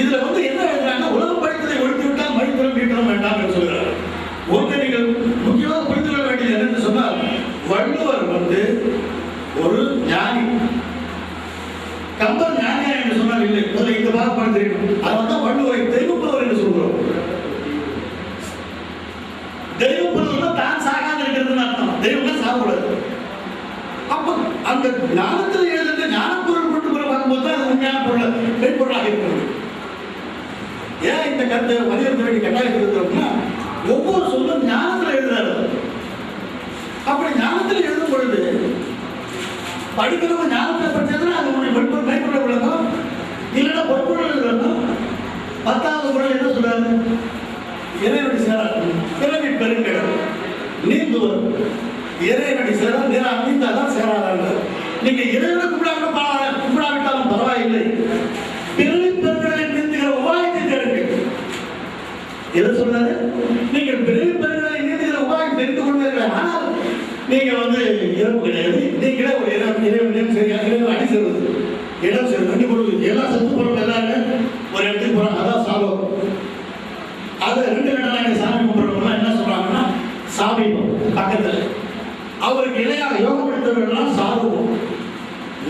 இதுல என்ன எழுதுறாங்க, உலகம் படித்ததை ஒழித்து விட்டால் மழித்தலும் நீட்டலும் வேண்டாம் என்று சொல்கிறார். ஒன்று நீங்கள் முக்கியமாக புரிந்து கொள்ள வேண்டியது என்னன்னு சொன்னால், வள்ளுவர் ஒரு ஞானி. கம்பர் ஞானியா என்று சொன்னால் இல்லை. முதல்ல இந்த பாகப்பாடு தெரியும். அதனால்தான் வள்ளுவரை தெய்வப்புலவர் என்று சொல்கிறோம். தெய்வப்புலவர் தான் சாகாத இருக்கிறதுன்னு அர்த்தம். தெய்வம் சாகக்கூடாது. அப்ப அந்த ஞானத்தில் எழுதுகிற ஞானப்பொருள் கொண்டு போய் பார்க்கும்போது தான் அது உண்மையான பொருள் மெய்ப்பொருளாக இருக்கிறது. ஏன் இந்த கருத்தை வலியுறுத்த வேண்டிய கட்டாயம் இருக்கிறோம்னா, ஒவ்வொரு சொல்லும் ஞானத்தில் எழுதுறாரு. அப்படி ஞானத்தில் எழுதும் பொழுது படிக்கிறவங்க ஞானத்தை பற்றியதுன்னா அது உங்களுடைய மெய்ப்பொருள் விளக்கம், இல்லைன்னா பொற்பொருள் விளக்கம், 10வது குறள் சொல்றாரு? இறைவனடி சேரார் பிறவி பெருங்கடல் நீந்துவர். இறைவனடி சேரார் நீந்தாதான் சேராதாங்க. நீங்க இறைவனை கும்பிடாவிட்டாலும் பரவாயில்லை, பிறவி பெருங்கடலை நீந்துகிற உபாயத்தை தேடுங்கள். எதை சொல்றாரு? நீங்கள் பிறவி பெருங்கடலை நீந்துகிற உபாயம் தெரிந்து கொள்வீர்கள். ஆனால் நீங்க இறப்பு கிடையாது. நீங்களே ஒரு இறைவன் சரியா இறைவன் அடி செல்வது இடம் செல்வது கண்டி கொடுக்குது. எல்லாம் செத்து போறோம், எல்லாருமே ஒரு இடத்துக்கு போறாங்க. அதான் சாபம். அதை 2 கடலாக சாமி கும்பிடுறவங்க என்ன சொல்றாங்கன்னா சாமீபம் பக்கத்தில். அவருக்கு இணையாக யோகம் எடுத்தவர்கள்லாம் சாதுவோம்,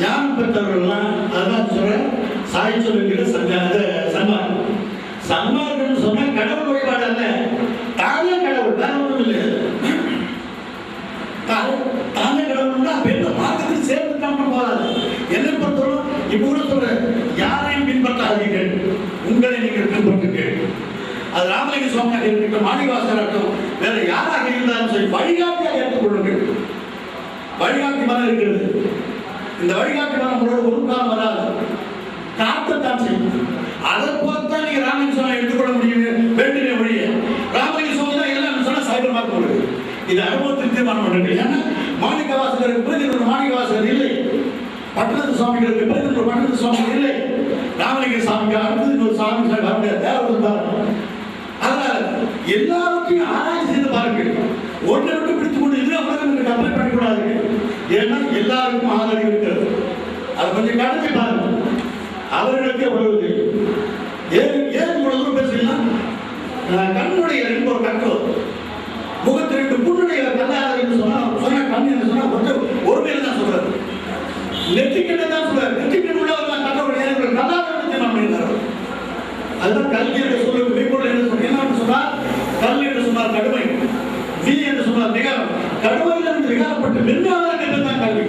ஞானம் பெற்றவர்கள்லாம் அதான் சொல்றேன் சாய் சொல்லுங்கிற சன்மார்க்கம். சன்மார்க்கம் சொன்னா கடவுள் வழிபாடு அல்ல, தானே கடவுள், வேற ஒன்றும் இல்லை. தானே கடவுள்னா பெண்ண மார்க்கத்தில் சேர்ந்துட்டாம போகாது. என்னை பொறுத்தவரை இப்ப கூட சொல்றேன், யாரையும் பின்பற்றாதீர்கள், உங்களை நீங்கள் பின்பற்றுங்கள். அது ராமலிங்க சுவாமியாக இருக்கட்டும், மாணிவாசகராகட்டும், வேற யாராக இருந்தாலும் சரி வழிகாட்டியாக ஏற்றுக்கொள்ளுங்கள். வழிகாட்டி மரம் இருக்கிறது. இந்த வழிகாட்டி மரம் ஒரு காலம் வராது, காத்தத்தான் செய்யும். அதை போலத்தான் நீங்க ராமலிங்க சுவாமி எடுத்துக்கொள்ள முடியும். வேண்டுமே வழிய ராமலிங்க சுவாமி தான் எல்லாம் சொன்னா சைபர் மார்க் உள்ளது. இது அனுபவத்தில் தீர்மானம் பண்ணுறது. ஏன்னா மாணிக்க வாசகருக்கு பிறகு ஒரு மாணிக்க வாசகர் இல்லை, பட்டணத்து சுவாமிகளுக்கு பிறகு ஒரு பட்டணத்து சுவாமி இல்லை, ராமலிங்க சாமிக்கு அடுத்தது ஒரு சாமி தேவை. அதனால எல்லாருக்கும் ஆராய்ச்சி செய்து பாருங்கள். ஒன்றை விட்டு பிடித்துக் கொண்டு இது உலகம் என்று கற்பனை பண்ணிக்கூடாது. ஏன்னா எல்லாருக்கும் ஆதரவு இருக்கிறது. அது கொஞ்சம் கடமை பாருங்கள். அவர்களுக்கு எவ்வளவு தெரியும். ஏன் இவ்வளவு தூரம் பேசலாம்? கண்ணுடைய ஒரு கட்டோ முகத்தில் 2 புண்ணுடைய கல்லாத சொன்ன கண் என்று சொன்னா ஒரு பேர் தான் சொல்றாரு. நெற்றிக்கண்ணை தான் சொல்றாரு. நெற்றிக்கண் உள்ளவர் கட்டோடைய கல்லாத நாம் இருந்தார். அதுதான் கல்வி என்று சொல்லுவது மெய்ப்பொருள் என்று சொன்ன என்ன சொன்னார்? கல் என்று சொன்னார் கடுமை, வீ என்று சொன்னார் விகாரம். கடுமையிலிருந்து விகாரப்பட்டு மென்மையாளர் என்றுதான் கல்வி.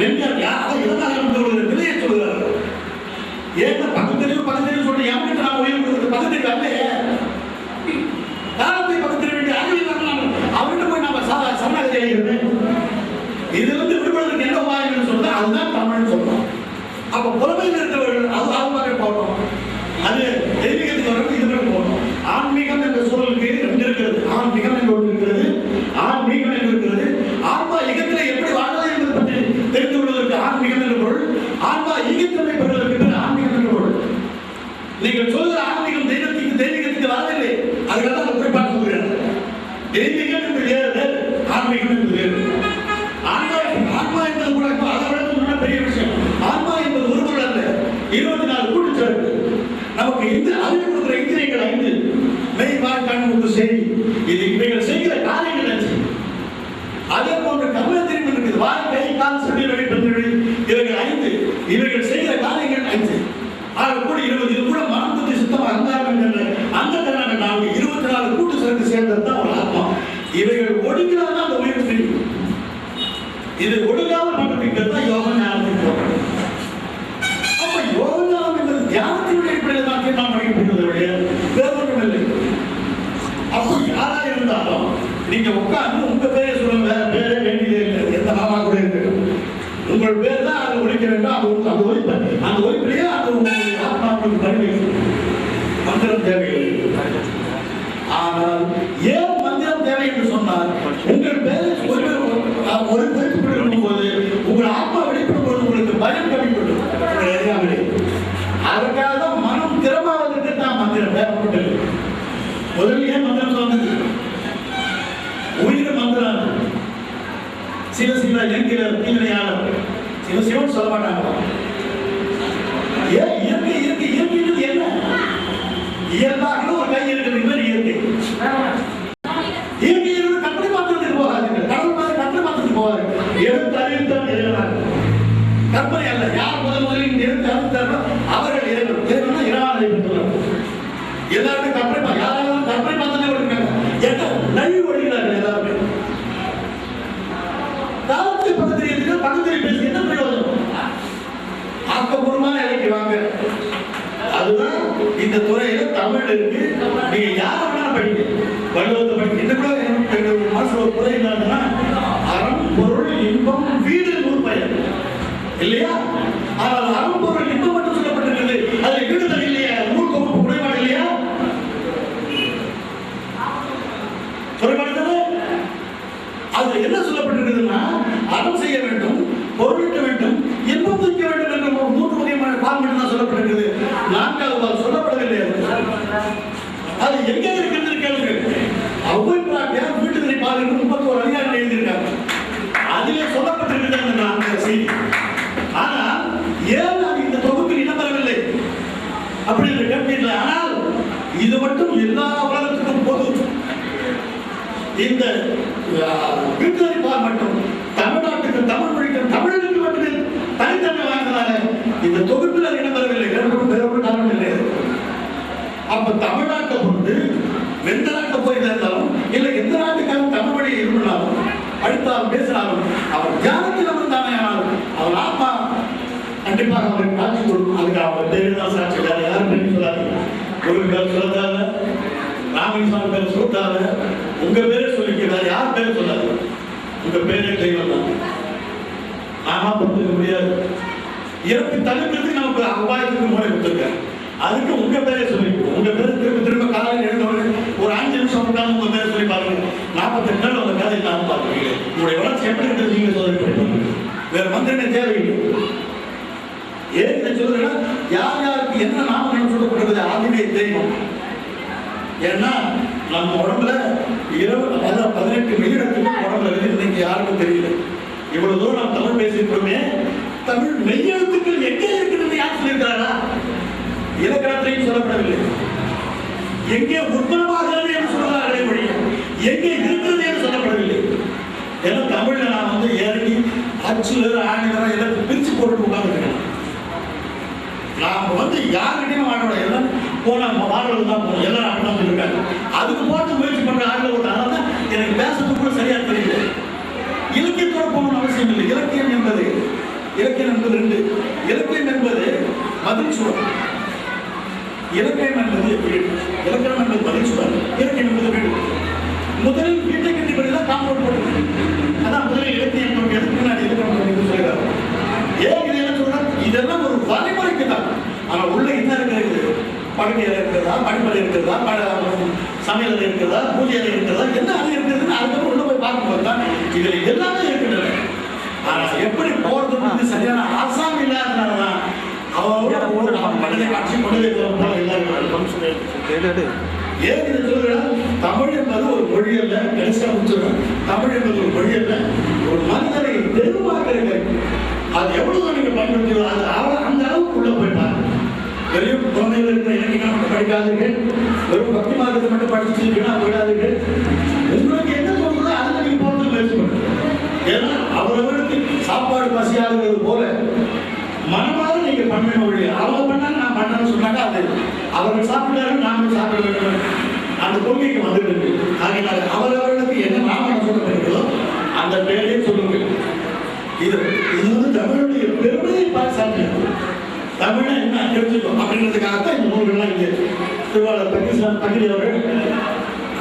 மென்மையார் யாராவது இருந்தாலும் நிலையை சொல்கிறார். ஏன் பகுத்தறிவு சொல்லி எவனுக்கு நாம் உயிர் கொடுக்கிறது? பகுத்தறிவு அல்லையே, காலத்தை பகுத்தறிவு வேண்டிய அறிவியல் அவர்கிட்ட போய் நம்ம சரணாகதி அடைகிறது. இதிலிருந்து விடுபடுவதற்கு என்ன உபாயம் சொல்றது? அதுதான் தமிழ்னு சொல்றோம். அப்ப புறமையில் இருக்கிறவர்கள் அது ஆழ்வாக போகணும். அது தெய்வீகத்துக்கு வரணும். இது மட்டும் போகணும். ஆன்மீகம் என்ற சூழலுக்கு 2 இருக்கிறது. ஆன்மீகம் என்று ஒன்று இருக்கிறது, ஆன்மீகம் என்று இருக்கிறது. ஆன்மா ஈகத்திலே எப்படி வாழ்வது என்பதை பற்றி தெரிந்து கொள்வதற்கு ஆன்மீகம் என்ற பொருள், ஆன்மா ஈகத்தன்மை பெறுவதற்கு ஆன்மீகம் என்ற பொருள். நீங்கள் சொல்கிற ஆன்மீகம் தெய்வீகத்துக்கு வரவில்லை. அதுக்காக தான் போய் பார்க்க சொல்கிறேன். தெய்வீகம் என்று வேறு, ஆன்மீகம் என்று வேறு. ஆன்மா என்பது கூட அதை விட பெரிய விஷயம். ஆன்மா என்பது ஒரு பொருள் அல்ல, 24 கூட்டுச்சேர்ப்பு. நமக்கு இந்த அறிவு கொடுக்கிற இந்திரியங்கள் 5: மெய், வாய், கண், மூக்கு, செவி. இது இவைகள் செய்கிற காரியங்கள் அஞ்சு. அதே போன்று கர்மேந்திரியம் இருக்குது. வாய், கை, கால், செவிவழி, பெருவழி, இவைகள் 5. இவைகள் செய்கிற காரியங்கள் 5. ஆக கூட 20. இது கூட மனம், புத்தி, சித்தம், அகங்காரம் என்ற அந்த கண்ணாக 24 கூட்டு சேர்த்து சேர்ந்தது தான் ஒரு ஆத்மா. இவைகள் ஒடுங்கினால்தான் அந்த உயிர் தெரியும். இது ஒடுங்காமல் பண்ணுறது தான் யோக ஞானத்துக்கு போகிறது. அப்ப யோக ஞானம் என்பது தியானத்தினுடைய அடிப்படையில் தான் தீர்மானம் பண்ணிக்கப்படுகிறது வேறு ஒன்றும் இல்லை. அப்போ யாரா இருந்தாலும் நீங்க உட்கார்ந்து உங்க பேரை சொல்லுங்க, வேற பேரே வேண்டியதே இல்லை. எந்த நாமா கூட இருக்கு, உங்கள் பேர் தான் அது ஒழிக்க வேண்டும். அந்த ஒழிப்பிலேயே அது உங்களுடைய ஆத்மாவுக்கு பரிமைக்கும். மந்திரம் தேவையில்லை. ஆனால் ஏன் மந்திரம் தேவை என்று சொன்னால், உங்கள் பேரை ஒரு குறிப்பிடும் போது உங்கள் ஆத்மா வெளிப்படும் போது உங்களுக்கு பயம் கவிப்படும். அதற்காக தான் மனம் திறமாவதற்கு தான் மந்திரம் தேவைப்பட்டது. முதலிலே மந்திரம் சொன்னது உயிர் மந்திரம். சிவ என்கிற தீவினையாளர் சிவன் சொல்ல மாட்டாங்க. ஏன் இயற்கை என்ன? இயல்பாக ஒரு கை இருக்கிறது மாதிரி இயற்கை. இயற்கை கற்பனை மாத்திரத்துக்கு போகாது, கடவுள் மாதிரி கற்பனை மாத்திரத்துக்கு போகாது. எடுத்து அறிவித்தான் இறைவனார். கற்பனை அல்ல. யார் முதலில் எடுத்து அறிவித்தாரோ அவர்கள் இறைவன். இறைவனா இறைவனை பெற்றுள்ளார். எல்லாருமே கற்பனை, யாராலும் கற்பனை மாத்திரமே இருக்காங்க. ஏன்னா நழுவி ஓடுகிறார்கள் எல்லாருமே. காலத்தை பக்கத்தில் பேசி என்ன பிரயோஜனம்? ஆக்கப்பூர்வமான இலைக்கு வாங்க. அதுதான் இந்த துறையில தமிழ் இருக்கு. நீங்க யார வேணாலும் படிங்க, வள்ளுவத்தை படிக்க. இந்த கூட மனசுல ஒரு துறை இல்லாதுன்னா அறம், பொருள், இன்பம், வீடு, நூல் பயன் இல்லையா? ஆனால் அறம், பொருள், இன்பம் மட்டும் சொல்லப்பட்டிருக்கிறது. அதுல வீடுதல் இல்லையா? நூல் 4வது பால் சொல்லப்படவில்லை. அது எங்கே இருக்கிறது கேளுங்கள். அவ்வை பிராட்டியார் வீட்டுதிரை பால் என்று 31 அதிகாரம் எழுதியிருக்காங்க. அதிலே சொல்லப்பட்டிருக்கிறது அந்த செய்தி. ஆனால் ஏன் அது இந்த தொகுப்பில் இடம்பெறவில்லை அப்படி என்று கேட்பீர்கள். ஆனால் இது மட்டும் எல்லா உலகத்துக்கும் பொது. இந்த வீட்டுதிரை பால் மட்டும் தமிழ்நாட்டுக்கு, தமிழ் மொழிக்கு, தமிழுக்கு மட்டுமே தனித்தன்மை வாய்ந்ததால இந்த தொகுப்பில் அது இடம்பெறவில்லை. வேற ஒரு காரணம் இல்லை. அப்ப தமிழ்நாட்டை கொண்டு எந்த நாட்டை போய் இருந்தாலும் இல்லை எந்த நாட்டுக்காக தமிழ் மொழியை இருந்தாலும் படித்தாலும் பேசினாலும் அவர் தியானத்தில் அமர்ந்தானே. ஆனாலும் அவர் ஆத்மா கண்டிப்பாக அவருக்கு காட்சி கொடுக்கும். அதுக்கு அவர் தேவைதான் சாட்சி. வேற யாரும் சொல்லாதீங்க. ஒரு பேர் சொல்லத்தால, ராமகிருஷ்ணன் பேர் சொல்லத்தால, உங்க பேரை சொல்லிக்கிறார். யார் பேரை சொல்லாது. உங்க பேரே தெய்வம் தான். நாம கொடுத்துக்க முடியாது. இறப்பு தடுக்கிறதுக்கு நமக்கு அபாயத்துக்கு மூளை கொடுத்துருக்காரு. அதுக்கு உங்க பேரே சொல்லிக்கணும். உங்க பேரை திரும்ப திரும்ப காலையில் எழுந்தவங்க ஒரு 5 நிமிஷம் உட்காந்து உங்க பேரை சொல்லி பாருங்க. 48 நாள் உங்க கதை நான் பார்த்துருக்கீங்க. உங்களுடைய வளர்ச்சி எப்படி இருக்கிறது நீங்க சோதனை. வேற மந்திரமே தேவையில்லை. ஏன் இதை சொல்றேன்னா, யார் யாருக்கு என்ன நாமம் சொல்லப்படுறது ஆதிவே தெய்வம். ஏன்னா நம்ம உடம்புல 18 மெய்யெழுத்துக்கு உடம்புல இன்னைக்கு யாருக்கும் தெரியல. இவ்வளவு தூரம் நாம் தமிழ் பேசிக்கிறோமே, தமிழ் மெய்யெழுத்துக்கள் எங்கே இருக்கிறது யார் சொல்லியிருக்கிறாரா? இலக்கணத்திலையும் சொல்லப்படவில்லை. எங்கே உற்பத்தமாகிறது என்று சொல்றார்களே மொழி, எங்கே இருக்கிறது என்று சொல்லப்படவில்லை. ஏன்னா தமிழ்ல நான் இறங்கி அச்சுல ஆணிவரம் எல்லாம் பிரிச்சு போட்டு உட்கார்ந்துருக்கேன். நாம் யாருக்கிட்டையும் வாழோட எல்லாம் போன வாழ்றது தான் போகணும். எல்லாரும் அப்படிதான் சொல்லியிருக்காங்க. அதுக்கு போட்டு முயற்சி பண்ற ஆளுநர் ஒரு. அதனால தான் எனக்கு பேசுறது கூட சரியா தெரியல. இலக்கியத்தோட போகணும்னு அவசியம் இல்லை. இலக்கியம் என்பது 2. இலக்கியம் என்பது மதிச்சுவர். இலக்கியம் என்பது வீடு. இலக்கணம் என்பது மதிச்சுவர். இலக்கியம் என்பது வீடு. முதலில் வீட்டை கட்டிப்படிதான் காம்பவுண்ட் போட்டு. அதான் முதலில் இலக்கியம் எதுக்கு முன்னாடி இலக்கணம் சொல்கிறார். ஏன் இது என்ன சொல்றாரு? இதெல்லாம் ஒரு வழிமுறைக்கு தான். ஆனா உள்ள என்ன இருக்கிறது? படுக்கையில இருக்கிறதா, படிப்பறை இருக்கிறதா, சமையல் இருக்கிறதா, பூஜையில இருக்கிறதா, என்ன அது இருக்கிறதுன்னு அதுக்கப்புறம் உள்ள போய் பார்க்கும்போது தான் இதுல எல்லாமே இருக்கின்றன. ஆனா எப்படி போறது சரியான ஆசாமி இல்லாதனாலதான் அவரோட மனதை காட்சி கொண்டதை போல எல்லாரும். ஏன் இதை சொல்றேன்? தமிழ் என்பது ஒரு மொழி அல்ல. கடைசியா முடிச்சிருக்கேன். தமிழ் என்பது ஒரு மொழி அல்ல, ஒரு மனிதனை தெருவாக்குறது. அது எவ்வளவு நீங்க பயன்படுத்தி அந்த அளவுக்கு உள்ள போயிட்டாங்க. வெறும் குழந்தைகள் இருக்கிற இலக்கியம் மட்டும் படிக்காதீர்கள். வெறும் பக்தி மார்க்கத்தை மட்டும் படிச்சு போயிடாதீர்கள். உங்களுக்கு என்ன தோணுதோ அதை நீங்க போறது முயற்சி பண்ணுங்க. ஏன்னா அவரவர்களுக்கு சாப்பாடு பசியாகிறது போல மனமாவது நீங்க பண்ண மொழி. அவங்க பண்ணாங்க நான் பண்ணேன்னு சொன்னாங்க. அது அவர்கள் சாப்பிட்டாரு, நாமளும் சாப்பிட வேண்டும். அந்த கொள்கைக்கு வந்துருக்கு. ஆகையினால அவரவர்களுக்கு என்ன நாம சொல்லப்படுகிறதோ அந்த பெயரையே சொல்லுங்க. இது தமிழுடைய பெருமையை பார்த்து தமிழ என்ன தெரிஞ்சுக்கோ அப்படின்றதுக்காகத்தான் இந்த நூல்கள்லாம் இங்கே திருவாளர் பகிரி அவர்கள்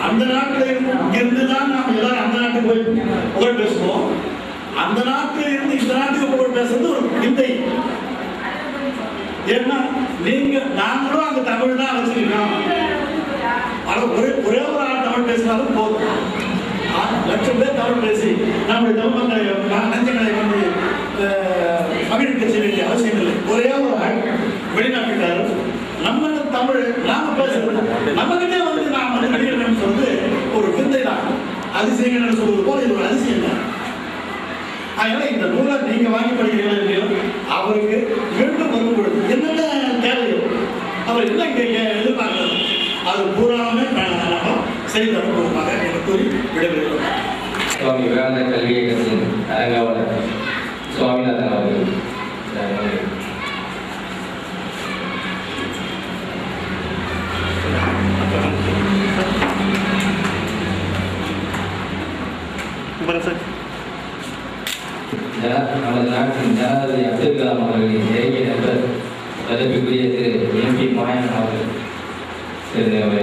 அந்த நாட்டில் இருந்துதான் நாம் எல்லாரும் அந்த நாட்டுக்கு போய் புகழ் பேசுவோம். அந்த நாட்டில் இருந்து இந்த நாட்டுக்கு புகழ் பேசுறது ஒரு விந்தை. ஏன்னா நாங்களும் அந்த தமிழ் தான் வச்சிருக்கோம். ஒரே ஒரு ஆள் தமிழ் பேசினாலும் போதும். 1,00,000 பேர் தமிழ் பேசி நம்முடைய தமிழ் நெஞ்சங்களை மகிழ்ச்சி வேண்டிய அவசியம் இல்லை. ஒரே ஒரு ஆள் வெளிநாட்டுக்காரர் நம்ம தமிழ் நாம பேசுறது நம்ம கிட்டே நாம் நடிகர்கள் சொல்றது ஒரு விந்தை தான். அதிசயங்கள் சொல்வது போல இது ஒரு அதிசயம் தான். அதனால இந்த நூலை நீங்க வாங்கி படிக்கிறீங்களா இல்லையோ அவருக்கு மீண்டும் வரும்பொழுது என்னென்ன தேவையோ அவர் என்ன எதிர்பார்க்கிறது அது பூராமே நம்ம செய்து அனுபவமாக எனக்கு கூறி விடைபெறுகிறோம். சுவாமி விவேகானந்த கல்வி இயக்கத்தின் அரங்காவலர் சுவாமிநாதன் அவர்கள் நமது நாட்டின் ஜனாதிபதி அப்துல் கலாம் அவர்களின் நெருங்கிய நண்பர் மதிப்புக்குரிய திரு MP மாயன் அவர்கள் சிறுநேரம்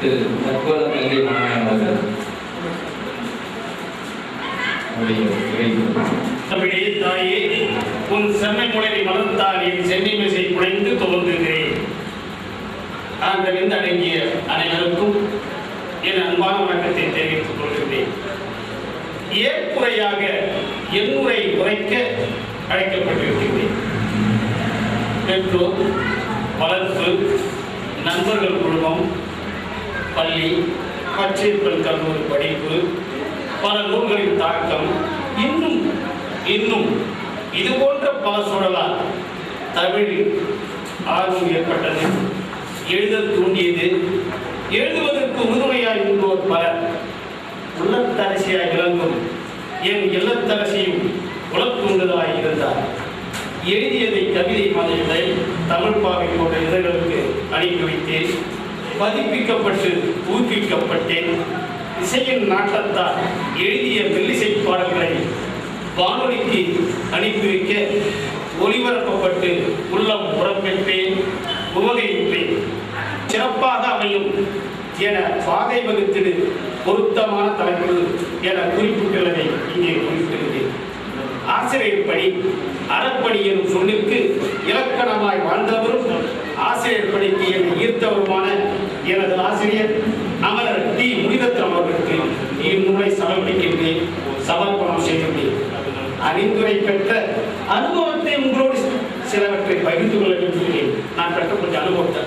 திரு தற்கொலை கல்வி மாணவன் அவர்கள் தமிழே தாயே, உன் செம்மை முளைவை மலர்த்தால் என் சென்னை மிசை குறைந்து தோன்றுகிறேன். ஆண்டவிந்து அடங்கிய அனைவருக்கும் என் அன்பான வணக்கத்தை தெரிவித்துக் கொள்கிறேன். ஏற்புரையாக எண்முறை உரைக்க அழைக்கப்பட்டிருக்கிறேன். பெற்றோர், வளர்ப்பு, நண்பர்கள் குழுமம், பள்ளி, பச்சைப்பல் கல்லூரி படிப்பு, பல நூல்களின் தாக்கம், இன்னும் இது போன்ற பல சூழலால் தமிழில் ஆர்வம் ஏற்பட்டது, எழுதத் தூண்டியது. எழுதுவதற்கு உறுதுணையாய் இருந்தோர் பலர். உள்ளத்தரசியாய் விளங்கும் என் இல்லத்தரசியும் உளத்தூண்டுதலாய் இருந்தார். எழுதியதை கவிதை மாதிரிகளை தமிழ் பாவை போன்ற இதழ்களுக்கு அனுப்பி வைத்தேன். பதிப்பிக்கப்பட்டு ஊக்குவிக்கப்பட்டேன். இசையின் நாட்டத்தால் எழுதிய மெல்லிசை பாடல்களை வானொலிக்கு அனுப்பி வைக்க ஒளிபரப்பப்பட்டு உள்ளம் உறப்பெற்றேன், உவகையிட்டேன். சிறப்பாக அமையும் என பாதை வகுத்திடு பொருத்தமான தலைப்பு என குறிப்பிட்டுள்ளதை இங்கே குறிப்பிட்டிருந்தேன். ஆசிரியர் பணி அறப்பணி எனும் சொல்லிற்கு இலக்கணமாய் வாழ்ந்தவரும் ஆசிரியர் பணிக்கு என்னை ஈர்த்தவருமான எனது ஆசிரியர் அமரர் டி. முனிரத்னம் அவர்களுக்கு இந்நூலை சமர்ப்பிக்கின்றேன், சமர்ப்பணம் செய்கின்றேன். அறிந்துரை பெற்ற அனுபவத்தை உங்களோடு சிலவற்றை பகிர்ந்து கொள்ள விரும்புகிறேன். நான் பெற்ற கொஞ்சம் அனுபவத்தை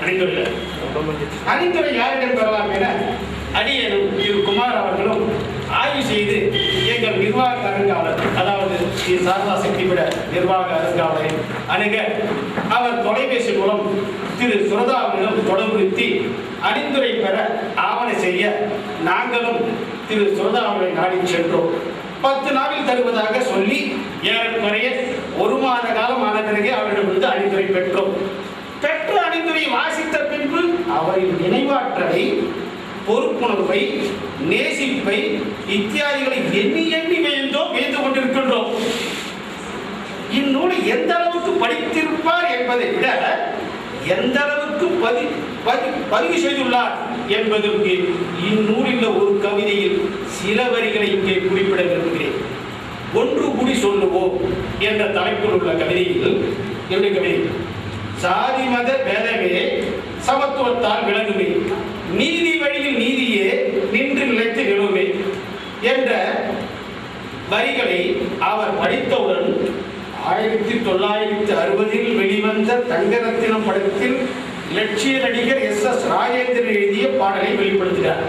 அறிந்துரை யாரிடம் பெறலாம் என அடியனும் திரு குமார் அவர்களும் ஆய்வு செய்து எங்கள் நிர்வாக அருங்காவலர், அதாவது ஸ்ரீ சாரதா சக்திவிட நிர்வாக அருங்காவலரை அணுக அவர் தொலைபேசி மூலம் திரு சுரதாவிடம் தொடர்புறுத்தி அறிந்துரை பெற ஆவண செய்ய நாங்களும் திரு சுரதாவை நாடி சென்றோம். 10 நாளில் தருவதாக சொல்லி ஏறக்குறைய 1 மாத காலம் ஆன பிறகு அவரிடமிருந்து அறிந்துரை பெற்றோம். பெற்ற அறிந்துரை வாசித்த பின்பு அவரின் நினைவாற்றலை, பொறுப்புணர்வை, நேசிப்பை இத்தியாதிகளை எண்ணி வியந்து கொண்டிருக்கின்றோம். இந்நூலை எந்த அளவுக்கு படித்திருப்பார் என்பதை விட எந்த அளவுக்கு பதிவு செய்துள்ளார் என்பதற்கு இந்நூலில் ஒரு கவிதையில் சில வரிகளை இங்கே குறிப்பிட விரும்புகிறேன். ஒன்று கூடி சொல்லுவோம் என்ற தலைப்பில் உள்ள கவிதையில் என்னுடைய கவிதை, சாதி மத பேதமே சமத்துவத்தால் விளங்குமே, நீதி வழியில் நீதியே நின்று நிலைத்து நிலவுமே என்ற வரிகளை அவர் படித்தவுடன் 1960 வெளிவந்த தங்கரத்தினம் படத்தில் லட்சிய நடிகர் எஸ். ராஜேந்திரன் எழுதிய பாடலை வெளிப்படுத்துகிறார்.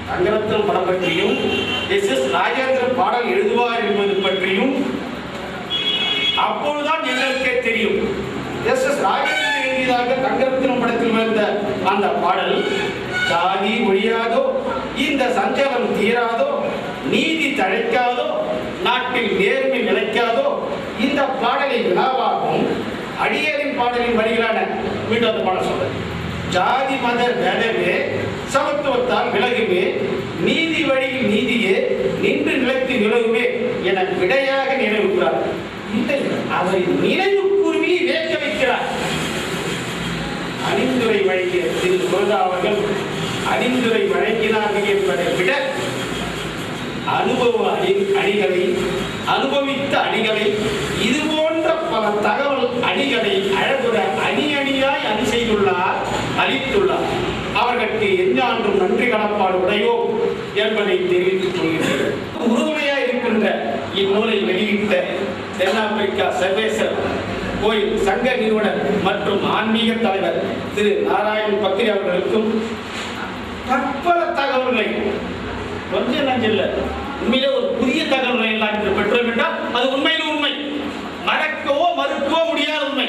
தங்கரத்தினம் படம் பற்றியும் எஸ். ராஜேந்திரன் பாடல் எழுதுவார் என்பது பற்றியும் அப்பொழுதுதான் எங்களுக்கே தெரியும். எஸ். ராஜேந்திரன் எழுதியதாக தங்கரத்தினம் படத்தில் வந்த அந்த பாடல், சாதி ஒழியாதோ, இந்த சஞ்சலம் தீராதோ, நீதி தழைக்காதோ, நாட்டில் நேர்மை நிலைக்காதோ, இந்த பாடலை வினாவாகவும் அடியரின் பாடலின் வரிகளான மீண்டும் அந்த பாடல் சொல்றது, ஜாதி மத பேதமே சமத்துவத்தால் விலகுமே, நீதி வழியில் நீதியே நின்று நிலைத்து நிலவுமே என விடையாக நினைவுகிறார். இல்லை, அவரின் நினைவு கூர்மையை வேக்க வைக்கிறார். அணிந்துரை வழங்கிய திரு சுரதா அவர்கள் அணிந்துரை வழங்கினார்கள் என்பதை விட அனுபவித்த அணிகளை இது போன்ற பல தகவல் அணிகளை அழகுற அணியாய் அணி செய்துள்ளார், அளித்துள்ளார். அவர்களுக்கு எஞ்ஞான்றும் நன்றி கடப்பாடு உடையோம் என்பதை தெரிவித்துக் கொள்கிறேன். உறுதுணையாய் இருக்கின்ற இந்நூலை வெளியிட்ட தென்னாப்பிரிக்கா சர்வேசர் கோயில் சங்க நிறுவனர் மற்றும் ஆன்மீக தலைவர் திரு நாராயண் பக்ரி அவர்களுக்கும் பற்பல தகவல்களை கொஞ்சம் நஞ்சில்லை, உண்மையிலே ஒரு புதிய தகவல்களை எல்லாம் பெற்றோம் என்றால் அது உண்மையிலும் உண்மை, மறக்கவோ மறுக்கவோ முடியாத உண்மை.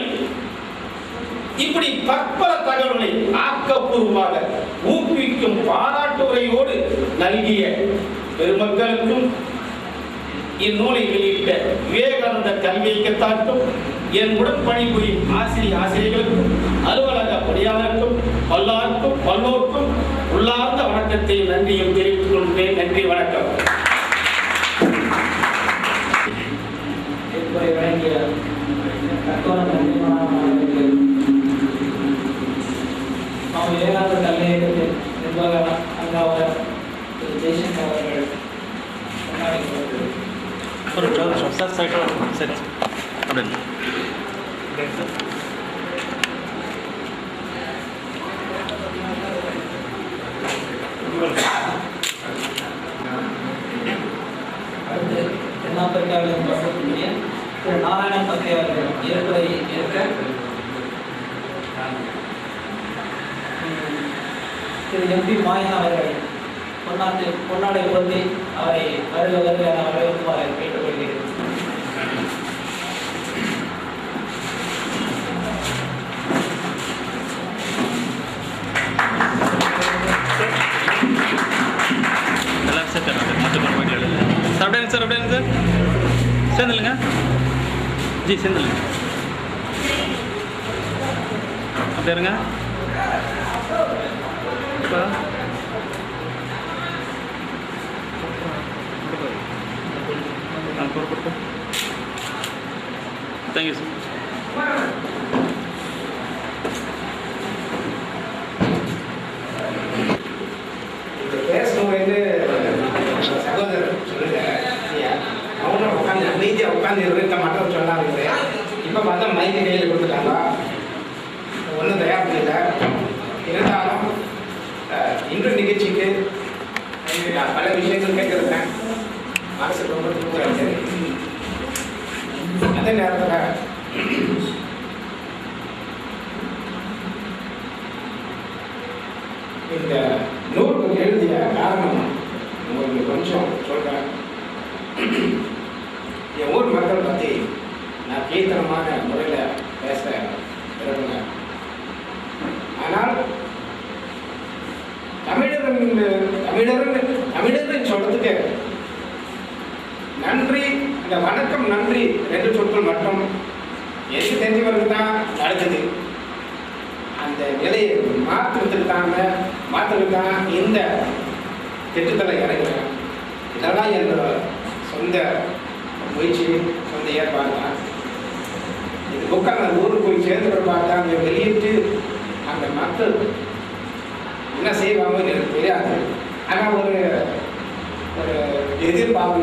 இப்படி பற்பல தகவல்களை ஆக்கப்பூர்வமாக ஊக்குவிக்கும் பாராட்டு உரையோடு நல்கிய பெருமக்களுக்கும் இந்நூலை வெளியிட்ட விவேகானந்த கல்வி இயக்கத்தாருக்கும் என் உடன் பணிபுரியும் ஆசிரியர்களுக்கும் அலுவலக பணியாளருக்கும் பல்லோருக்கும் உள்ளார்ந்த வணக்கத்தை நன்றியும் தெரிவித்துக் கொள்கிறேன். நன்றி, வணக்கம். வழங்கிய விவேகானந்த கல்வி இயக்கத்தின் நிர்வாக அங்காவலர் திரு ஜெய்சங்கர் அவர்கள் ஒரு நிமிஷம் சார் சைட் சரி அப்படின்னு அடுத்து தென்னாப்பிரிக்காவிலிருந்து வசக்கூடிய திரு நாராயண பக்தி அவர்கள் ஏற்பதை ஏற்க திரு எம்பி மாயன் அவர்கள் பொன்னாடை பொருத்தி அவரை வருக வருக என வரவேற்குமாறு கேட்டுக்கொள்கிறேன். எல்லாம் சார் மட்டும் போயிட்டு சார் அப்படியே சார் அப்படியே சார் சேர்ந்துலுங்க ஜி சேர்ந்துலுங்க அப்படியே இருங்க இப்போ தேங்க்யூ சார். பேசணும் சகோதரர் சொல்லுங்க அவனும் உட்காந்து அமைதியாக உட்காந்து இருக்க மாட்டோம் சொன்னாங்க. இப்போ பார்த்தா மைக்கு கையில் கொடுத்துட்டாங்க, ஒன்றும் தயார் பண்ணல. இருந்தாலும் இன்று நிகழ்ச்சிக்கு நான் பல விஷயங்கள் கேட்குறேன், மனசு ரொம்ப தூக்கம் இருக்கு. அதே நேரத்தில் இந்த நூல் எழுதிய காரணம் உங்களுக்கு கொஞ்சம் சொல்கிறேன். என் ஊர் மக்கள் பற்றி நான் கீர்த்தனமான முறையில் பேச விரும்புகிறேன். ஆனால் தமிழர்கள் சொல்றதுக்கு நன்றி, இந்த வணக்கம் நன்றி ரெண்டு சொற்கள் மட்டும் எனக்கு தெரிஞ்சவருக்கு தான் நடக்குது. அந்த நிலையை மாற்றுறதுக்கு தான் இந்த திட்டத்தில் இறங்குறேன். இதெல்லாம் என்னோட சொந்த முயற்சி, சொந்த ஏற்பாடு தான். இது புக்காக நான் ஊருக்கு போய் சேர்ந்து பார்த்தா அங்கே வெளியிட்டு அந்த மக்கள் என்ன செய்வாங்கன்னு எனக்கு தெரியாது. ஆனால் ஒரு எதிர்பார்ப்பு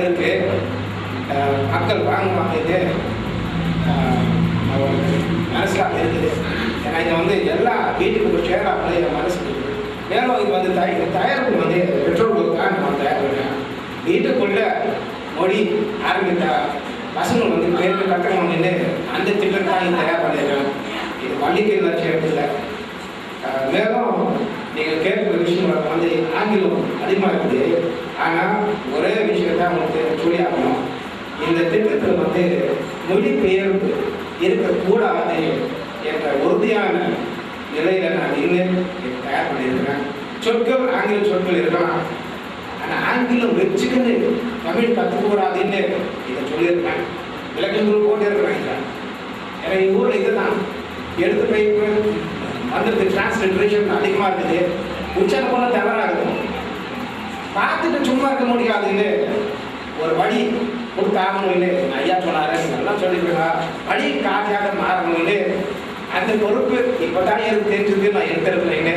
இருக்கு, மக்கள் வாங்குவாங்க. இது மனசில் இருக்குது. ஏன்னா இதை வந்து எல்லா வீட்டுக்கு சேராமல் என் மனசு இருக்குது. மேலும் இது வந்து தயாரிப்பு வந்து பெற்றோர்களுக்காக நான் தயாரிக்கிறேன். வீட்டுக்குள்ள மொழி ஆரம்பித்தா பசங்க வந்து பேருக்கு கட்டணும்னு அந்த திட்டத்தான் இது தயார் பண்ணிடுறேன். இது பள்ளிக்கையில் சேர்த்துல. மேலும் நீங்கள் கேட்குற விஷயம் வந்து ஆங்கிலம் அதிகமாக இருக்குது. ஆனால் ஒரே விஷயத்தான் உங்களுக்கு சொல்லி ஆகணும். இந்த திட்டத்தில் வந்து மொழிபெயர்ப்பு இருக்கக்கூடாது என்ற உறுதியான நிலையில் நான் இன்னும் தயார் பண்ணியிருக்கிறேன். சொற்கள் ஆங்கில சொற்கள் இருக்கலாம், ஆனால் ஆங்கிலம் வச்சுக்கின்னு தமிழ் கற்றுக்கூடாதுன்னு இதை சொல்லியிருக்கேன். இலக்கியங்கள் போட்டு இருக்கிறேன். ஏன்னா எங்கள் ஊரில் இதுதான் எடுத்து போய் வந்துருக்கு. டிரான்ஸ்லிட்ரேஷன் அதிகமாக இருக்குது. உச்சாரம் போல தவறாக இருக்கும். பார்த்துட்டு சும்மா இருக்க முடியாதுன்னு ஒரு வழி கொடுத்தாகணும்னு ஐயா சொன்னார். எல்லாம் சொல்லியிருக்கா வழி காட்டியாக மாறணும்னு அந்த பொறுப்பு இப்போ தான் எனக்கு தெரிஞ்சது. நான் எடுத்திருக்கிறேன்னு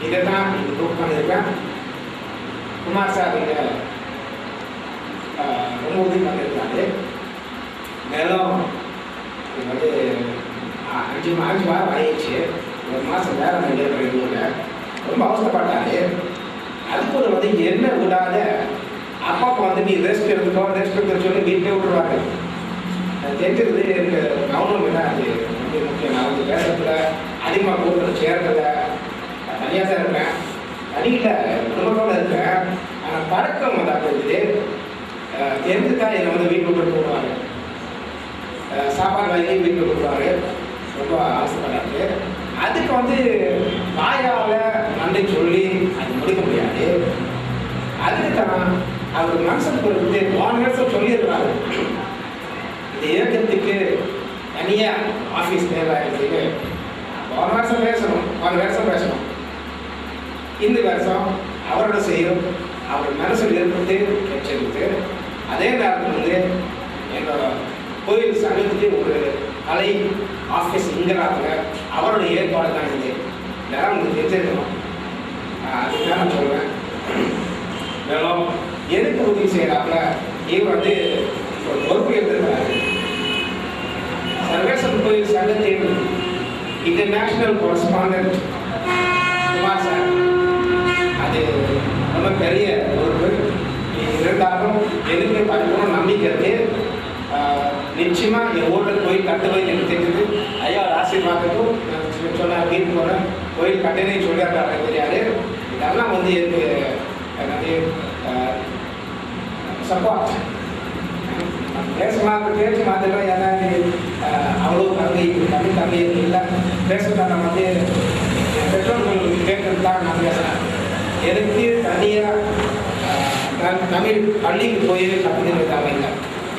இதை தான் இது புக் பண்ணியிருக்கேன். குமார் சார் இங்கே ரொம்ப உதவி பண்ணியிருக்காரு. மேலும் இது வந்து 5 வாரம் ஆயிடுச்சு. 1 மாதம் வேலை நடிகர் ரொம்ப அவசரப்பட்டாரு. அதுக்கு ஒரு வந்து என்ன விடாத அப்பாப்பா வந்து நீ ரெஸ்ட் எடுத்துக்க சொல்லி வீட்டிலே விட்டுருவாங்க. தெரிஞ்சது எனக்கு கவனம் இல்லை. அது ரொம்ப முக்கியம். நான் வந்து பேசுறதுல அதிகமாக கூட்டத்தில் சேர்றதில்ல. தனியாக தான் இருக்கிறேன். தனியில் குடும்பத்தோடு இருக்கிறேன். ஆனால் பழக்கம் வந்து அப்படி இருக்குது. தெரிஞ்சு தான் என்னை வந்து வீட்டில் விட்டு விடுவாங்க. சாப்பாடு வாங்கி வீட்டில் விட்டுருவாரு. ரொம்ப அவசரப்படாது. அதுக்கு வந்து வாயால் நன்றி சொல்லி அது முடிக்க முடியாது. அதுக்கு தான் அவர் மனசுக்கு வந்து 3 வருஷம் சொல்லியிருக்கிறாரு. இந்த இயக்கத்துக்கு தனியாக ஆஃபீஸ் தேவையாகிறதுக்கு 3 வருஷம் பேசணும். 3 வருஷம் பேசணும். இந்த வருஷம் அவரோட செய்யும் அவர் மனசில் இருக்கிறது வச்சிருக்கு. அதே நேரத்தில் வந்து என்னோட கோயில் சங்கத்துக்கு ஒரு கலை ஆஃபீஸ் இங்கிறாங்க. அவருடைய ஏற்பாடு தான் இது. இதெல்லாம் உங்களுக்கு தெரிஞ்சிருக்கணும். அதுக்காக நான் சொல்கிறேன். செய்யறாப்புல இவர் வந்து ஒரு பொறுப்பு எடுத்திருக்கிறாரு. சர்வேஸ்வரன் கோயில் சங்கத்தின் இன்டர்நேஷனல் கொரஸ்பாண்டன்ட் குமார் சார், அது ரொம்ப பெரிய பொறுப்பு. இருந்தாலும் எதுவுமே பரிபூர்ண நம்பிக்கை இருக்கு. நிச்சயமா என் ஊரில் கோயில் கட்டுவது எனக்கு தெரிஞ்சது. ஐயா ஆசீர்வாதத்தும் சொன்னார், வீட்டுக்கு போனேன் கோயில் கட்டினேன்னு சொல்லியிருக்காரு தெரியாது. இதெல்லாம் வந்து எனக்கு என்னது சப்போர்ட் பேச மாத்திரம் ஏதாவது அவ்வளோ தங்கி இல்லை பேசுறதா நான் வந்து பெற்றோர்கள் கேட்கறது தான் நான் பேசுகிறேன். எதுக்கு தனியாக தமிழ் பள்ளிக்கு போய் கற்றுக்கிறது தேவையில்லை,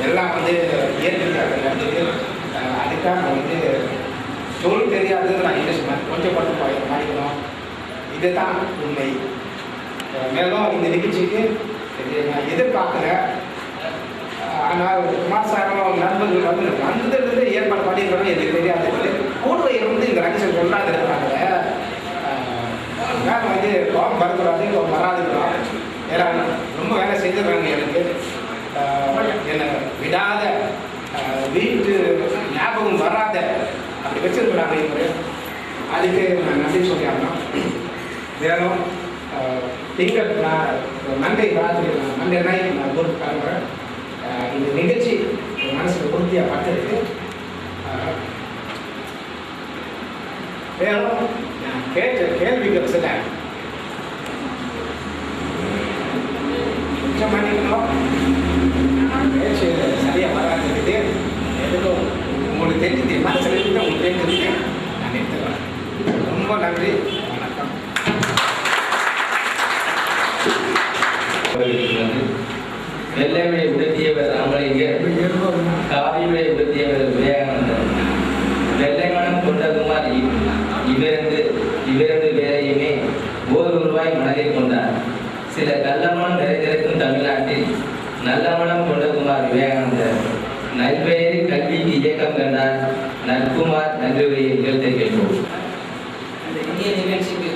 எல்லாம் வந்து ஏற்றுக்கிறாங்க. அதுக்காக நான் வந்து சொல் தெரியாதது நான் இங்கிலீஷ் கொஞ்சம் பட்டு படிக்கணும், இதுதான் உண்மை. மேலும் இந்த நிகழ்ச்சிக்கு நான் எதிர்பார்க்கல. ஆனால் குமார் சாரும் நண்பர்கள் வந்து வந்ததுலேருந்து ஏற்பாடு பண்ணியிருக்கணும் எனக்கு தெரியாது. கூடுவை வந்து இந்த ரகசியம் கொண்டாந்து இருக்கிறாங்க. வேலை வந்து கோபம் வரக்கூடாது, கோபம் வராதுக்கிறோம். ஏன்னா ரொம்ப வேலை செஞ்சுருக்காங்க. எனக்கு என்னை விடாத வீட்டு ஞாபகம் வராத அப்படி வச்சிருக்கிறாங்க இவரு. அதுக்கு நான் நன்றி சொல்லியாகணும். மேலும் திங்கள் மண்டே ராத்திரி மண்டே நைட் நான் ஊருக்கு கிளம்புறேன். இந்த நிகழ்ச்சி மனசில் உறுதியாக பார்த்துருக்கு. மேலும் நான் கேட்ட கேள்விகள் சில கொஞ்சம் பண்ணிக்கணும். பேச்சு சரியாக வராது. எதுக்கும் உங்களுக்கு தெரிஞ்சது மனசில் இருந்து உங்களுக்கு தெரிஞ்சதுக்கு நான் எடுத்துக்கிறேன். ரொம்ப நன்றி, வணக்கம். வெள்ளையுடைய உடுத்தியவர் ராமலிங்கர், காவியுடைய உடுத்தியவர் விவேகானந்தர். வெள்ளை மனம் கொண்ட குமார் இவரது வேலையுமே ஓர் உருவாய் மனதில் கொண்டார். சில கள்ள மனம் நிறைந்திருக்கும் தமிழ்நாட்டில் நல்ல மனம் கொண்ட குமார் விவேகானந்தர் நல்பெயரி கல்விக்கு இயக்கம் கண்டார். நற்குமார் நன்றியுடைய நிகழ்த்தை கேட்போம். இந்த இந்திய நிகழ்ச்சிக்கு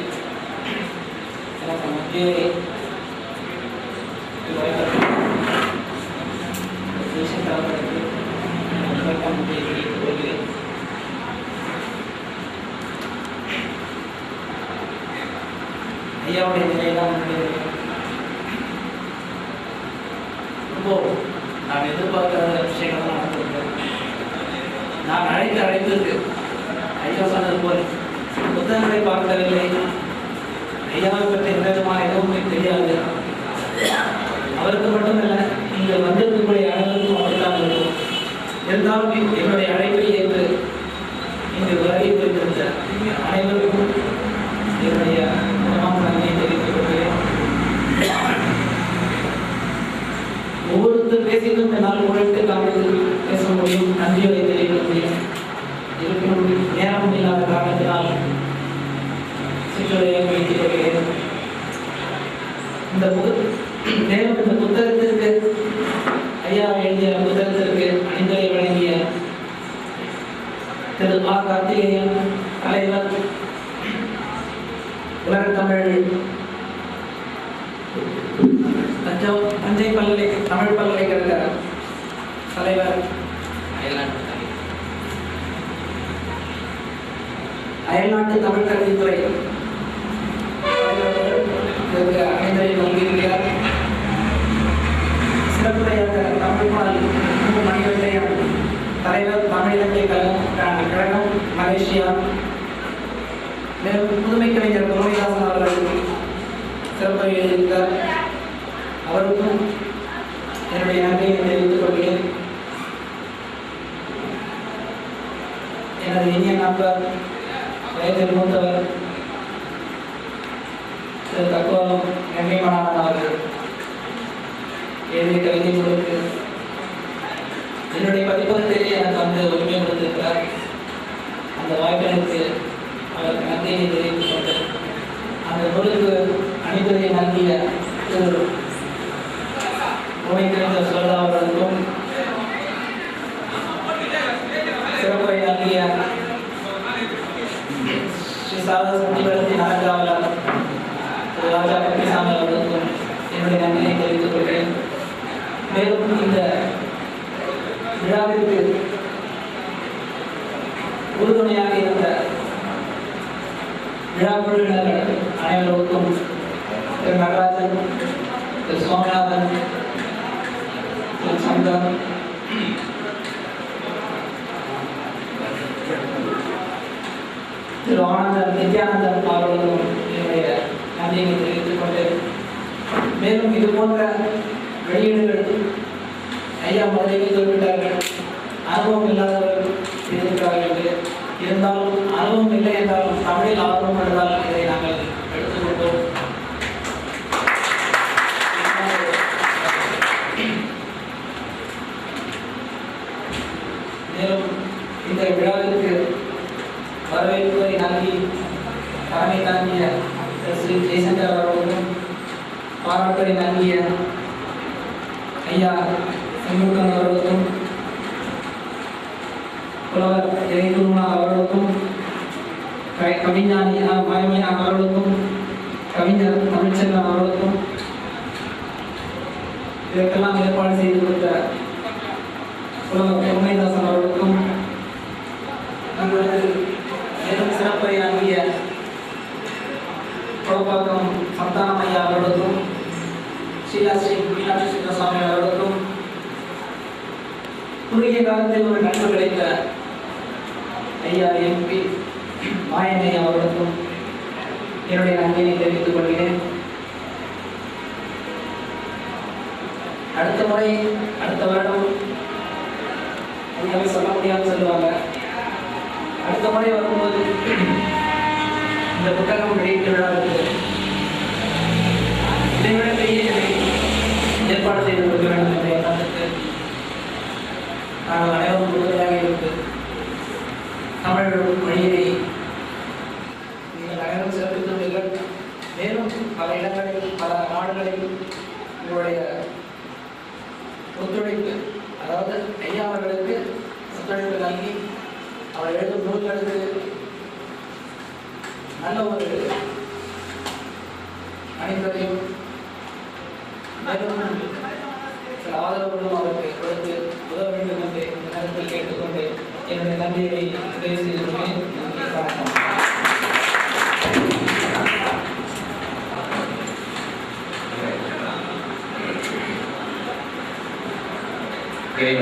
எனக்கு முக்கிய ஐயாவுடைய நிலையெல்லாம் ரொம்ப நான் எதிர்பார்க்காத விஷயங்கள் நடந்திருக்கேன். நான் அழைத்த அழைப்பிற்கு ஐயா சொன்னது போல் புத்தகங்களை பார்க்கவில்லை, ஐயாவை பற்றி எந்த விதமான எதுவுமே தெரியாது. அவருக்கு மட்டுமல்ல, இங்கே வந்திருக்கக்கூடிய அனைவருக்கும் அப்படித்தான் இருக்கும். இருந்தாலும் என்னுடைய அழைப்பை ஏற்று இங்கு வருகை புரிந்திருந்த அனைவருக்கும் என்னுடைய மனமார்ந்த நன்றியை தெரிவித்துக் கொள்கிறேன். ஒவ்வொருத்தர் பேசியதும் என்னால் உழைத்து காலத்தில் பேச முடியும், நன்றியை தெரிவிக்க முடியும். இருப்பினும் நேரம் இல்லாத காரணத்தினால் சிற்றுரையை வைத்துக் கொள்கிறேன். மேலும் இந்த புத்தகத்திற்கு ஐயா எழுதிய புத்தகத்திற்கு அணிந்துரை வழங்கிய திரு ஆ. கார்த்திகேயன் தலைவர், உலகத்தமிழ் தஞ்சை தமிழ் பல்கலைக்கழக தலைவர், அயல்நாட்டு தமிழ் கல்வித்துறை அணிந்துரை வழங்கியிருக்கிறார். சிறப்புரையாக தமிழ்பால் மணிவெள்ளையன் தலைவர், தமிழ் இலக்கிய கழகம் மலேசியா. மேலும் புதுமை கலைஞர் முருகைதாசன் அவர்கள் சிறப்புரை எழுதியிருக்கிறார். அவருக்கும் என்னுடைய நன்றியை தெரிவித்துக் கொள்கிறேன். எனது இனிய நண்பர், வயதில் மூத்தவர் திரு தக்குவம் எம்மைமனானன் அவர்கள் எழுதிய கவிதை நூலுக்கு என்னுடைய பதிப்பகத்திலே எனக்கு வந்து உரிமை கொடுத்திருக்கிறார். அந்த வாய்ப்பிற்கு அவருக்கு நன்றியை தெரிவித்துக் கொண்டு அந்த நூலுக்கு அணிந்துரையை நல்கிய திரு உமைக்கலைஞர் சோழா அவர்களுக்கும், சிறப்புரை நல்கிய ஸ்ரீ சாரதா சக்திபலத்தின் அறங்காவலர் திரு ராஜா பக்திசாமி அவர்களுக்கும் என்னுடைய நன்றியை தெரிவித்துக் கொள்கிறேன். முருகன், திரு சுவாமிநாதன், திரு சங்கர், திரு ஆனந்தன், நித்யானந்தன் அவர்களும் என்னுடைய நன்றியை தெரிவித்துக் கொண்டு, மேலும் இது போன்ற வெளியீடுகள் ஐயா முதலில் குறிப்பிட்டார்கள், அனுபவம் இல்லாதவர்கள் இருக்கிறார்கள் என்று. இருந்தாலும் அனுபவம் இல்லை என்றாலும் தமிழில் ஆர்வம் என்றால் இதை நாங்கள் எடுத்துக்கொண்டோம். மேலும் இந்த விழாவிற்கு வரவேற்புரை நல்கி தலைமை தாங்கிய ஸ்ரீ ஜெய்சங்கர் அவர்களுக்கும், பாராட்டுரை நல்கிய ஐயா செங்குட்டன் அவர்களுக்கும், புலவர் ஜெயகுருமா அவர்களுக்கும், கவிஞானி மயமையா அவர்களுக்கும், கவிஞர் தமிழ்ச்செல்வன் அவர்களுக்கும், இதற்கெல்லாம் ஏற்பாடு செய்து கொடுத்த புலவர் பொன்மைதாசன் அவர்களுக்கும், எங்களுக்கு மேலும் சிறப்புரை நல்கிய புலப்பாக்கம் சந்தானம் ஐயா அவர்களுக்கும், ஸ்ரீ மீனாட்சி சுந்தரசாமி அவர்களுக்கும், குறுகிய காலத்தில் ஒரு நட்பு கிடைத்த ஐயா MP மாயனை அவர்களுக்கும் என்னுடைய நன்றியை தெரிவித்துக் கொள்கிறேன். அடுத்த வருடம் சொல்ல முடியாமல் சொல்லுவாங்க. அடுத்த முறை வரும்போது இந்த புத்தகம் வெளியீட்டு விழாவுக்கு இதைவிட பெரிய ஏற்பாடு செய்து கொடுக்க வேண்டும் என்ற எண்ணத்துக்கு நாங்கள் அனைவரும் உறுதியாக இருந்து தமிழ் மொழியினை நீங்கள் அனைவரும் சிறப்பித்துள்ளீர்கள். மேலும் பல இடங்களில் பல நாடுகளில் உங்களுடைய ஒத்துழைப்பு, அதாவது ஐயா அவர்களுக்கு ஒத்துழைப்பு நல்கி அவர் எழுதும் நூல்களுக்கு நல்ல ஒரு அனைவரையும் மேலும் சில ஆதரவுகளும் அவருக்கு கொடுத்து உதவ வேண்டும் என்று இந்த நேரத்தில் கேட்டுக்கொண்டு என்னுடைய நன்றியை நிறைவு செய்திருக்கிறேன். வணக்கம். Okay.